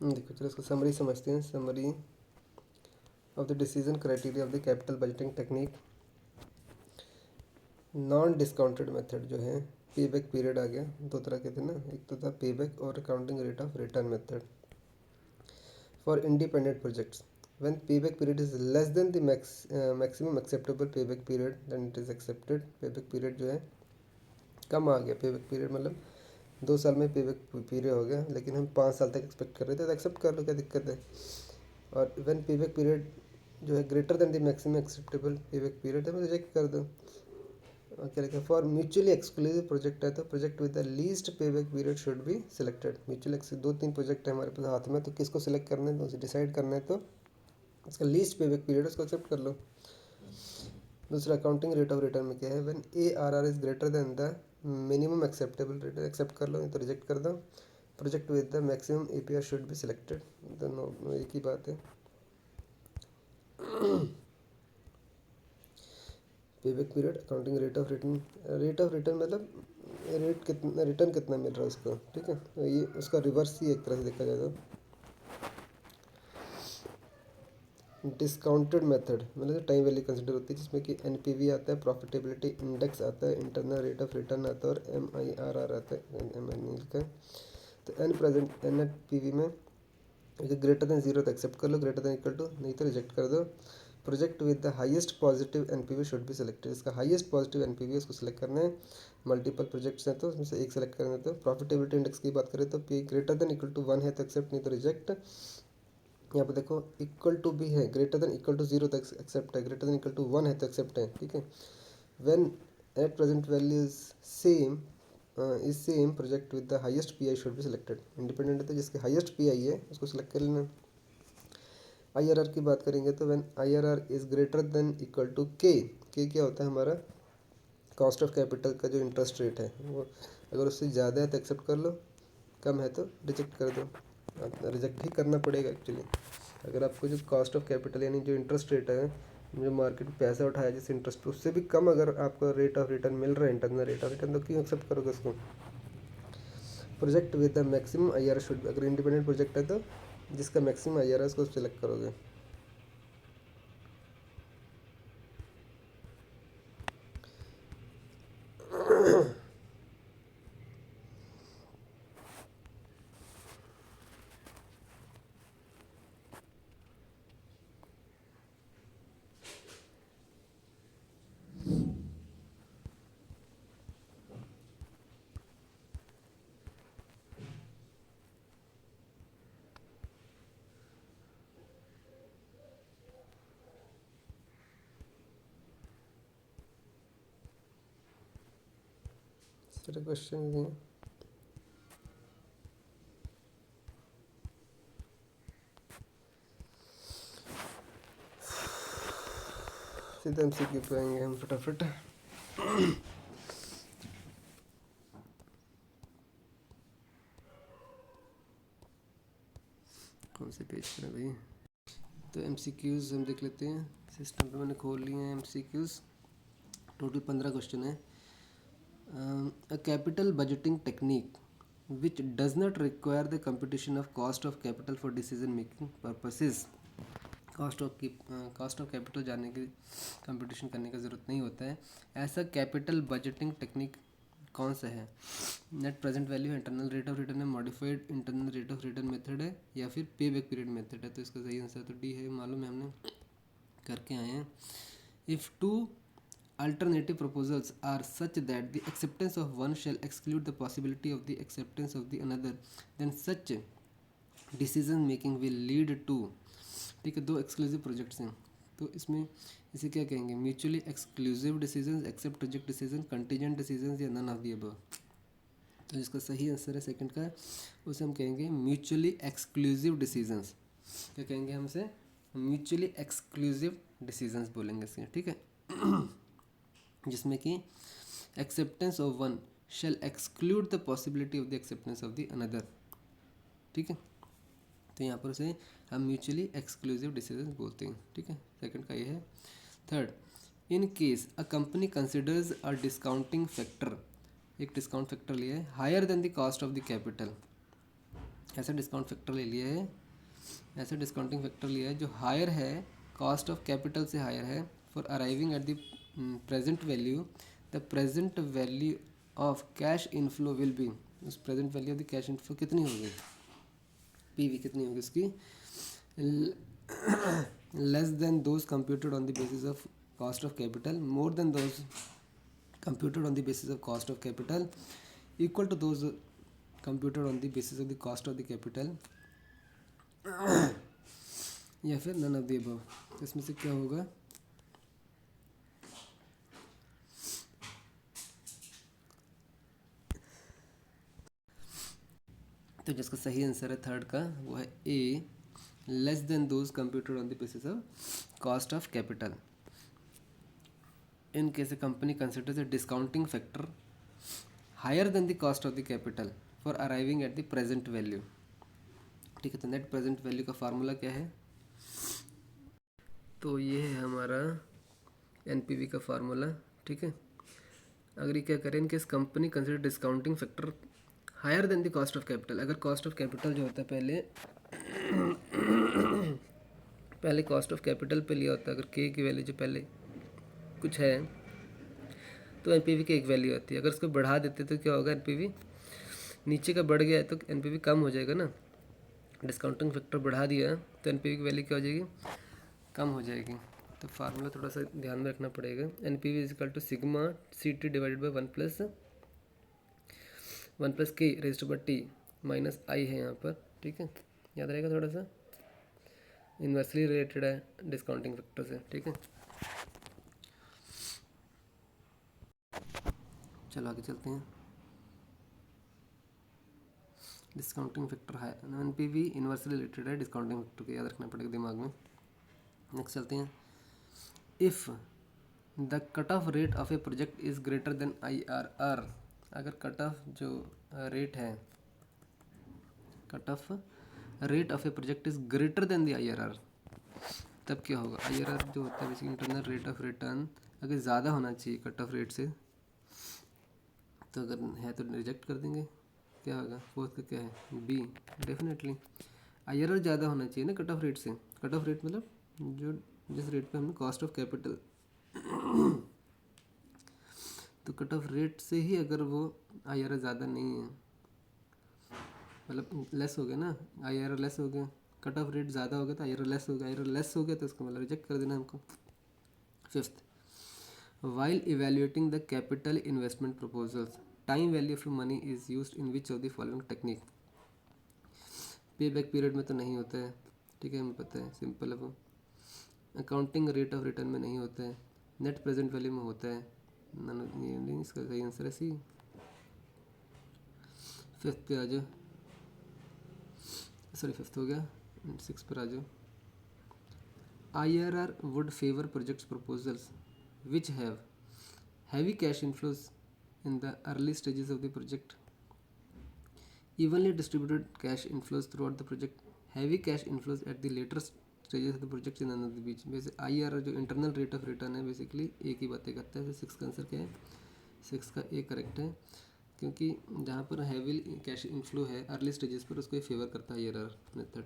देखो चलो इसको समरी समझते हैं. Summary of the decision criteria of the capital budgeting technique. Non discounted method जो है, पे बैक पीरियड आ गया. दो तरह के थे ना, एक तो था पे बैक और accounting rate of return method for independent projects. when payback period is less than the maximum acceptable payback period then it is accepted. payback period जो है कम आ गया. payback period मतलब 2 साल में payback period हो गया, लेकिन हम 5 साल तक एक्सपेक्ट कर रहे थे तो एक्सेप्ट कर लो, क्या दिक्कत है. और when payback period जो है greater than the maximum acceptable payback period है, मैं रिजेक्ट कर दो. क्या लिखा, फॉर म्यूचुअली एक्सक्लूसिव प्रोजेक्ट है तो project with the least payback period should be selected. Mutual 2-3 project है हमारे पास हाथ में, तो किसको सिलेक्ट करना है तो उसे डिसाइड करना है, तो इसका लीस्ट पेबैक पीरियड उसको एक्सेप्ट कर लो. दूसरा अकाउंटिंग रेट ऑफ रिटर्न में क्या है, when ARR is greater than the minimum acceptable rate accept कर लो, नहीं तो रिजेक्ट कर दो. Project with the maximum APR should be selected. दोनों एक ही बात है. Payback period, accounting rate of return. Rate of return मतलब रेट कितना, रिटर्न कितना मिल रहा है उसको. ठीक है. तो ये उसका रिवर्स ही एक तरह से देखा जाए तो. डिस्काउंटेड मेथड मतलब टाइम वैल्यू कंसिडर होती है, जिसमें कि NPV आता है, प्रॉफिटेबिलिटी इंडेक्स आता है, इंटरनल रेट ऑफ रिटर्न आता है और MIRR आता है. MI लिखा है. तो एन प्रेजेंट NPV में ग्रेटर देन 0 तो एक्सेप्ट कर लो, ग्रेटर देन इक्वल टू नहीं तो रिजेक्ट कर दो. Project with the highest positive NPV should be selected. इसका हाईएस्ट पॉजिटिव NPV इसको सिलेक्ट करना है. मल्टीपल प्रोजेक्ट्स हैं तो उसमें से एक सेलेक्ट करना है. तो प्रॉफिटेबिलिटी इंडेक्स की बात करें तो P greater than equal to 1 है तो एक्सेप्ट, नहीं तो रिजेक्ट. यहाँ पे देखो इक्वल टू भी है, ग्रेटर देन इक्वल टू 0 तो एक्सेप्ट है, ग्रेटर देन इक्वल टू 1 है तो एक्सेप्ट है. ठीक है. When at present value is same project with the highest PI should be selected. Independent है तो जिसके हाईएस्ट PI है उसको सिलेक्ट कर लेना. IRR की बात करेंगे तो when IRR is greater than equal to K के क्या होता है हमारा कॉस्ट ऑफ कैपिटल का जो इंटरेस्ट रेट है वो, अगर उससे ज़्यादा है तो एक्सेप्ट कर लो, कम है तो रिजेक्ट कर दो। रिजेक्ट ही करना पड़ेगा एक्चुअली। अगर आपको जो कॉस्ट ऑफ कैपिटल यानी जो इंटरेस्ट रेट है, जो मार्केट में पैसा उठाया जिस इंटरेस्ट पे, उससे भी कम अगर आपको रेट ऑफ रिटर्न मिल रहा है, इंटरनल रेट ऑफ रिटर्न, तो क्यों एक्सेप्ट करोगे उसको। Project with the maximum IRR should, अगर इंडिपेंडेंट प्रोजेक्ट है तो जिसका मैक्सिमम IRR है उसको सिलेक्ट करोगे। सारे क्वेश्चन दिए। सीधा MCQ पे आएंगे हम फटाफट। कौन से पेज पर है भाई। तो MCQs हम देख लेते हैं। सिस्टम पे मैंने खोल लिए हैं MCQs। टोटल 15 क्वेश्चन है। A capital budgeting technique which does not require the computation of cost of capital for decision making purposes। Cost of capital जानने की कंप्यूटेशन करने का ज़रूरत नहीं होता है। ऐसा कैपिटल बजटिंग टेक्निक कौन सा है। नेट प्रेजेंट वैल्यू है, इंटरनल रेट ऑफ रिटर्न है, modified internal rate of return method है, या फिर पे बैक पीरियड मेथड है। तो इसका सही आंसर तो डी है, मालूम है, हमने करके आए हैं। If two alternative proposals are such that the acceptance of one shall exclude the possibility of the acceptance of the another, then such decision making will lead to, ठीक है, दो एक्सक्लूसिव प्रोजेक्ट्स हैं तो इसमें इसे क्या कहेंगे, mutually exclusive decisions, accept reject decision, contingent decisions, या नन ऑफ द अबव। तो जिसका सही आंसर है सेकंड का, उसे हम कहेंगे म्यूचुअली एक्सक्लूसिव डिसीजंस। क्या कहेंगे हमसे, म्यूचुअली एक्सक्लूसिव डिसीजंस बोलेंगे इसके, ठीक है। जिसमें कि acceptance of one shall exclude the possibility of the acceptance of the another, ठीक है। तो यहाँ पर उसे हम म्यूचुअली एक्सक्लूसिव डिसीजन बोलते हैं, ठीक है। सेकंड का ये है। Third, in case a company considers a discounting factor, एक डिस्काउंट फैक्टर लिया है higher than the cost of the capital. ऐसा डिस्काउंट फैक्टर ले लिया है, ऐसा डिस्काउंटिंग फैक्टर लिया है जो हायर है, कॉस्ट ऑफ कैपिटल से हायर है, for arriving at the present value, the present value of cash inflow will be, उस present value of the cash inflow कितनी होगी, पीवी कितनी होगी उसकी, less than those computed on the basis of cost of capital, more than those computed on the basis of cost of capital, equal to those computed on the basis of the cost of the capital, या फिर none of the above. तो इसमें से क्या होगा, तो जिसका सही आंसर है थर्ड का वो है A, less than those computed on the basis of cost of capital. In case a company considers a discounting factor higher than the cost of the capital for arriving at the present value, ठीक है। तो net present value का formula क्या है, तो ये है हमारा एनपीवी का फार्मूला, ठीक है। अगर ये क्या करें, in case company consider discounting factor higher than the cost of capital, अगर कॉस्ट ऑफ कैपिटल जो होता है पहले कॉस्ट ऑफ कैपिटल पे लिया होता है, अगर के की वैल्यू जो पहले कुछ है तो एनपीवी की एक वैल्यू आती है, अगर उसको बढ़ा देते तो क्या होगा, एनपीवी नीचे का बढ़ गया है तो एनपीवी कम हो जाएगा ना। डिस्काउंटिंग फैक्टर बढ़ा दिया तो एनपीवी की वैल्यू क्या हो जाएगी, कम हो जाएगी। तो फार्मूला थोड़ा सा ध्यान में रखना पड़ेगा, NPV is equal to sigma C T divided by one plus K raised by T minus I है यहाँ पर, ठीक है। याद रहेगा, थोड़ा सा इन्वर्सली रिलेटेड है डिस्काउंटिंग फैक्टर से, ठीक है। चलो आगे चलते हैं। डिस्काउंटिंग फैक्टर है, एनपीवी इन्वर्सली रिलेटेड है डिस्काउंटिंग फैक्टर को, याद रखना पड़ेगा दिमाग में। नेक्स्ट चलते हैं। If the cut off rate of a project is greater then IRR। अगर कट ऑफ जो रेट है, cut off rate of a project is greater than the IRR, तब क्या होगा? IRR जो होता है basically internal rate of return, अगर ज़्यादा होना चाहिए कट ऑफ रेट से, तो अगर है तो रिजेक्ट कर देंगे। क्या होगा? फोर्थ का क्या है? बी, डेफिनेटली IRR ज़्यादा होना चाहिए ना कट ऑफ रेट से। कट ऑफ रेट मतलब जो जिस रेट पे हमने कॉस्ट ऑफ कैपिटल तो कट ऑफ रेट से ही अगर वो IRR ज़्यादा नहीं है, मतलब लेस हो गया ना, IRR लेस हो गया, कट ऑफ रेट ज़्यादा हो गया तो IRR लेस हो गया, IRR लेस हो गया तो उसको मतलब रिजेक्ट कर देना हमको। Fifth, while evaluating the capital investment proposals, time value of money is used in which of the following technique. पे बैक पीरियड में तो नहीं होता है, ठीक है, हमें पता है, सिंपल है वो। अकाउंटिंग रेट ऑफ रिटर्न में नहीं होता है, नेट प्रेजेंट वैल्यू में होता है। नहीं, इसका सही आंसर है सी। फिफ्थ पे आ जाओ, सॉरी फिफ्थ हो गया, सिक्स पर आ जाओ। IRR would favor projects proposals which have heavy cash inflows in the early stages of the project, evenly distributed cash inflows throughout the project, heavy cash inflows at the later stages of the project in another बीच। वैसे IRR जो internal rate of return है basically एक ही बातें करता है। तो six का answer क्या है? सिक्स का ए करेक्ट है, क्योंकि जहाँ पर हैवी कैश इनफ्लो है अर्ली स्टेजेस पर उसको फेवर करता है IRR मेथड।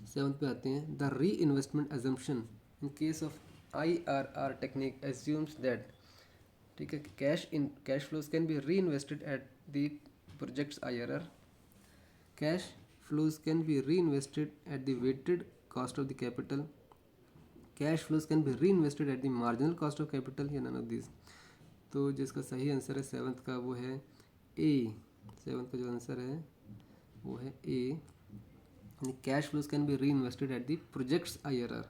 सेवन्थ पे आते हैं, the reinvestment assumption in case of IRR technique assumes that, ठीक है, cash flows can be reinvested at the project's IRR, cash flows can be reinvested at the weighted cost of the capital, cash flows can be reinvested at the marginal cost of capital, या none of this. तो जिसका सही answer है seventh का वो है ए। Seventh का जो आंसर है वो है ए, cash flows can be reinvested at the projects IRR,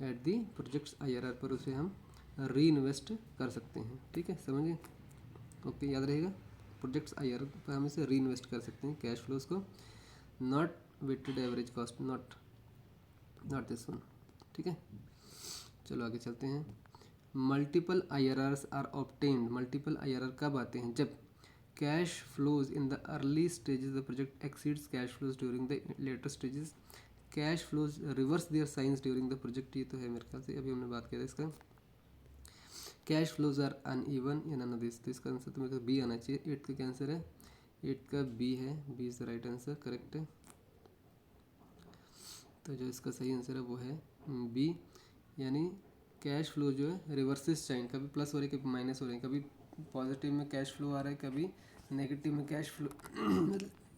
at the projects IRR पर उसे हम री इन्वेस्ट कर सकते हैं, ठीक है, समझिए, ओके, याद रहेगा, प्रोजेक्ट्स IRR पर हम इसे री इन्वेस्ट कर सकते हैं कैश फ्लोज को, not weighted average cost, not this one, ठीक है। चलो आगे चलते हैं। Multiple IRRs are obtained, multiple IRR कब आते हैं? जब cash flows in the early stages the project exceeds cash flows during the later stages, cash flows reverse their signs during the project, ये तो है मेरे ख्याल से, अभी हमने बात किया था इसका। कैश फ्लोज आर अनइवन या नन ऑफ दिस, तो इसका आंसर तो मेरे को बी आना चाहिए। एट का क्या आंसर है? एट का बी है, B is the right answer, correct है। तो जो इसका सही आंसर है वो है बी, यानी कैश फ्लो जो है रिवर्सिस साइन, कभी प्लस हो रही है कभी माइनस हो रही है, कभी पॉजिटिव में कैश फ्लो आ रहा है कभी नेगेटिव में कैश फ्लो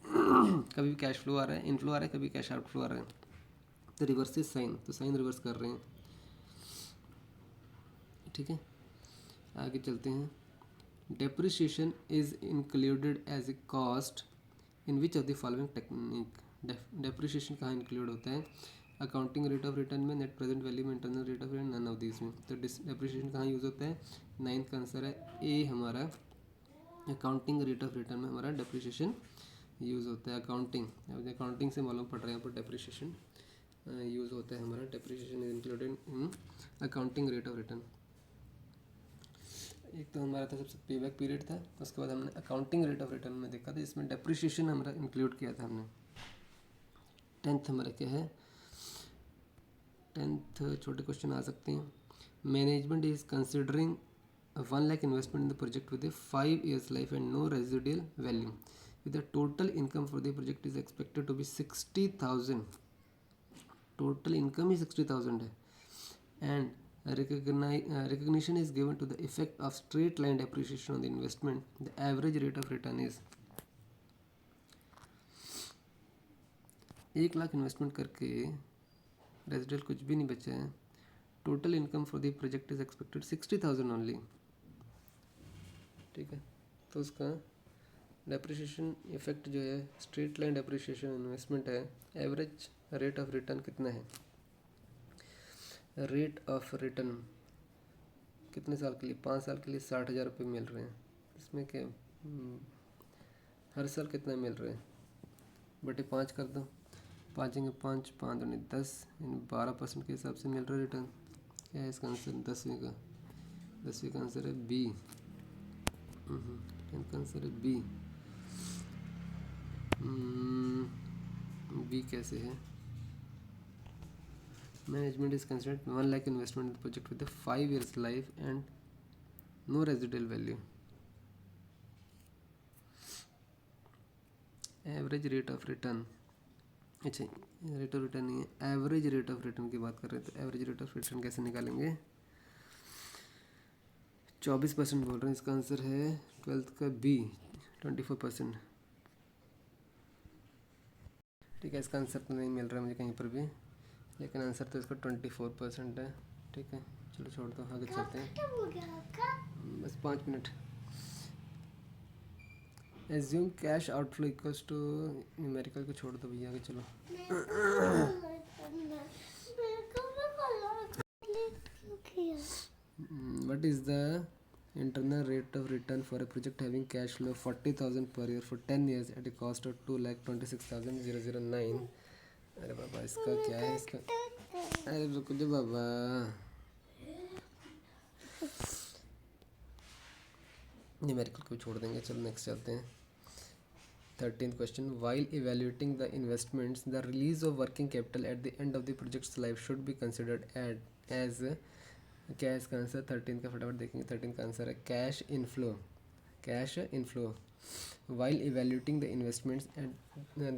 कभी भी कैश फ्लो आ रहा है, इनफ्लो आ रहा है, कभी कैश आउट फ्लो आ रहा है, तो रिवर्सिस साइन, तो साइन रिवर्स कर रहे हैं, ठीक है। आगे चलते हैं। Depreciation is included as a cost in which of the following technique, depreciation कहाँ इंक्लूड होता है? अकाउंटिंग रेट ऑफ रिटर्न में, नेट प्रेजेंट वैल्यू में, internal rate of return, none of this में। तो डेप्रिसिएशन कहाँ यूज़ होता है? नाइन्थ का आंसर है ए हमारा, अकाउंटिंग रेट ऑफ रिटर्न में हमारा डेप्रिसिएशन यूज़ होता है। अकाउंटिंग से मालूम पड़ रहा है यहाँ पर डेप्रिसिएशन यूज़ होता है हमारा, depreciation is included in accounting rate of return. एक तो हमारा था सबसे पे बैक पीरियड था, उसके बाद हमने अकाउंटिंग रेट ऑफ रिटर्न में देखा था, इसमें डेप्रिसिएशन हमारा इंक्लूड किया था हमने। टेंथ हमारा क्या है? टेंथ छोटे क्वेश्चन आ सकते हैं। Management is considering 1 lakh investment in the project with 5 years life and no residual value, with the total income for the project is expected to be 60,000, total income ही 60,000 है, and recognition is given to the effect of straight line depreciation on the investment, the average rate of return is 1 lakh investment करके residual कुछ भी नहीं बचा है, total income for the project is expected 60,000 only, ठीक है। तो उसका डेप्रिसिएशन इफेक्ट जो है, स्ट्रेट लाइन डेप्रिसिएशन इन्वेस्टमेंट है, एवरेज रेट ऑफ रिटर्न कितना है? रेट ऑफ रिटर्न कितने साल के लिए? 5 साल के लिए 60,000 रुपये मिल रहे हैं, इसमें क्या हर साल कितना मिल रहे हैं? बटे 5 कर दो, 5 5 5 दूनी 10, 12% के हिसाब से मिल रहा है रिटर्न, क्या है इसका आंसर? 10वीं का आंसर है बी। 10th का आंसर है बी। बी कैसे है? Management is considered 1 lakh investment in project with 5 years life and no residual value. Average rate of return, अच्छा रेट ऑफ रिटर्न नहीं है, एवरेज रेट ऑफ रिटर्न की बात कर रहे हैं। तो एवरेज रेट ऑफ रिटर्न कैसे निकालेंगे? 24% बोल रहे हैं, इसका आंसर है 12th का बी 24%। ठीक है, इसका आंसर तो नहीं मिल रहा है मुझे कहीं पर भी, लेकिन आंसर तो इसका 24% है। ठीक है, चलो छोड़ दो, आगे चलते हैं। बस 5 minute. Assume cash outflow equals to, numerical को छोड़ दो भैया, आगे चलो। What is the internal rate of return for a project having cash flow 40,000 per year for 10 years at a cost of 2,26,009? अरे बाबा इसका क्या है इसका? अरे रुको जो बाबा, न्यूमेरिकल को छोड़ देंगे। चलो नेक्स्ट चलते हैं। 13th question, while evaluating the investments, the release of working capital at the end of the project's life should be considered as क्या है इसका आंसर? 13 का फटाफट देखेंगे। 13 का आंसर है cash inflow. Cash inflow. while evaluating the investments and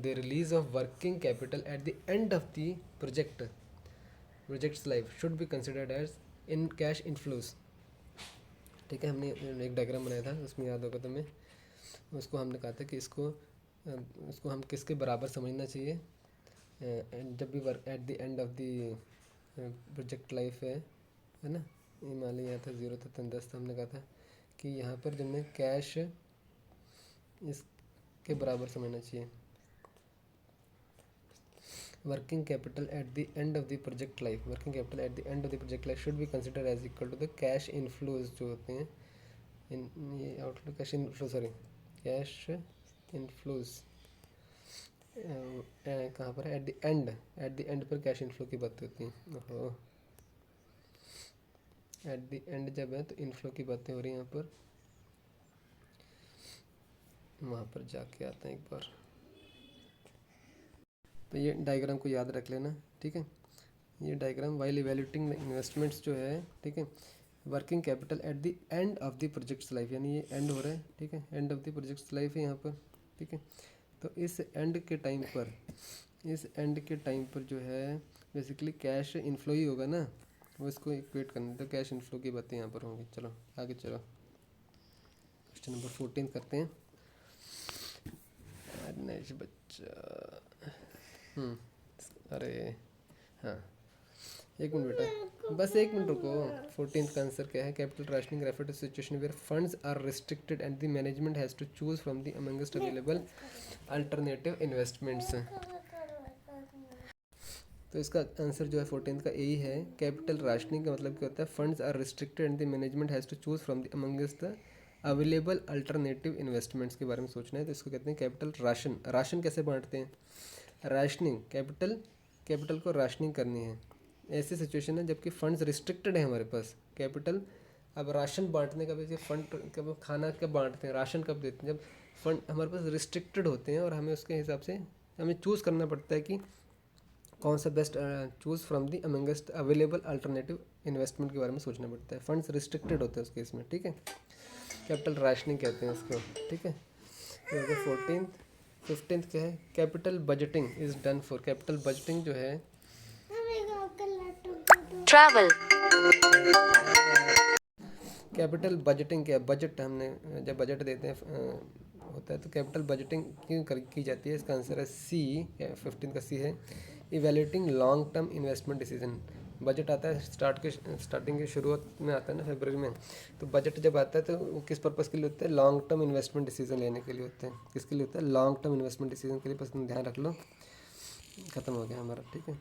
the release of working capital at the end of the project's life should be considered as in cash inflows। ठीक है, हमने एक डायग्राम बनाया था, उसमें याद होगा तुम्हें, उसको हमने कहा था कि उसको हम किसके बराबर समझना चाहिए जब भी work at the end of the project life है ना। ये मान लिया था 0 था 10 था, हमने कहा था कि यहाँ पर जब मैं कैश इसके बराबर समझना चाहिए। Working capital at the end of the project life, working capital at the end of the project life should be consider as equal to the cash inflows जो होते हैं ये outflow cash inflow sorry cash inflows कहाँ पर है? At the end पर cash inflow की बात होती हैं। ओहो, एट द एंड जब है तो इनफ्लो की बातें हो रही हैं यहाँ पर, वहाँ पर जाके आते हैं एक बार। तो ये डायग्राम को याद रख लेना, ठीक है। ये डायग्राम वाइल इवैल्यूएटिंग इन्वेस्टमेंट्स जो है, ठीक है, working capital at the end of the projects life, यानी ये एंड हो रहा है, ठीक है, and of the projects life है यहाँ पर, ठीक है। तो इस एंड के टाइम पर जो है बेसिकली कैश इनफ्लो ही होगा ना, वो इसको इक्वेट करना, तो कैश इनफ्लो की बातें यहाँ पर होंगी। चलो आगे चलो, क्वेश्चन नंबर 14 करते हैं। बच्चा अरे हाँ, एक मिनट बेटा, बस एक मिनट रुको। 14th का आंसर क्या है? Capital rationing refer to situation where funds are restricted and the management has to choose from the amongst available alternative investments. तो इसका आंसर जो है 14th का यही है। कैपिटल राशनिंग का मतलब क्या होता है? Funds are restricted and the management has to choose from the amongst available alternative investments के बारे में सोचना है। तो इसको कहते हैं कैपिटल राशन। राशन कैसे बांटते हैं? राशनिंग, कैपिटल को राशनिंग करनी है। ऐसी सिचुएशन है जबकि फंड्स रिस्ट्रिक्टेड है हमारे पास, कैपिटल। अब राशन बांटने का भी, फंड कब खाना कब बांटते हैं, राशन कब देते हैं? जब फंड हमारे पास रिस्ट्रिक्टेड होते हैं और हमें उसके हिसाब से हमें चूज़ करना पड़ता है कि कौन सा best choose from the amongst available alternative investment के बारे में सोचना पड़ता है। फंड्स रिस्ट्रिक्टेड होते हैं उस केस में, ठीक है। कैपिटल राशनिंग कहते हैं इसको, ठीक है। तो अगर 15th क्या है? Capital budgeting is done for. Capital budgeting जो है travel, कैपिटल बजटिंग क्या है? बजट हमने जब बजट देते हैं होता है तो कैपिटल बजटिंग क्यों की जाती है? इसका आंसर है सी, 15 का सी है, evaluating long term investment decision. Budget आता है स्टार्टिंग की शुरुआत में आता है ना, फरवरी में। तो बजट जब आता है तो वो किस पर्पज़ के लिए होता है? लॉन्ग टर्म इन्वेस्टमेंट डिसीजन लेने के लिए होते हैं। किसके लिए होता है? लॉन्ग टर्म इन्वेस्टमेंट डिसीजन के लिए। बस ध्यान रख लो, ख़त्म हो गया हमारा, ठीक है।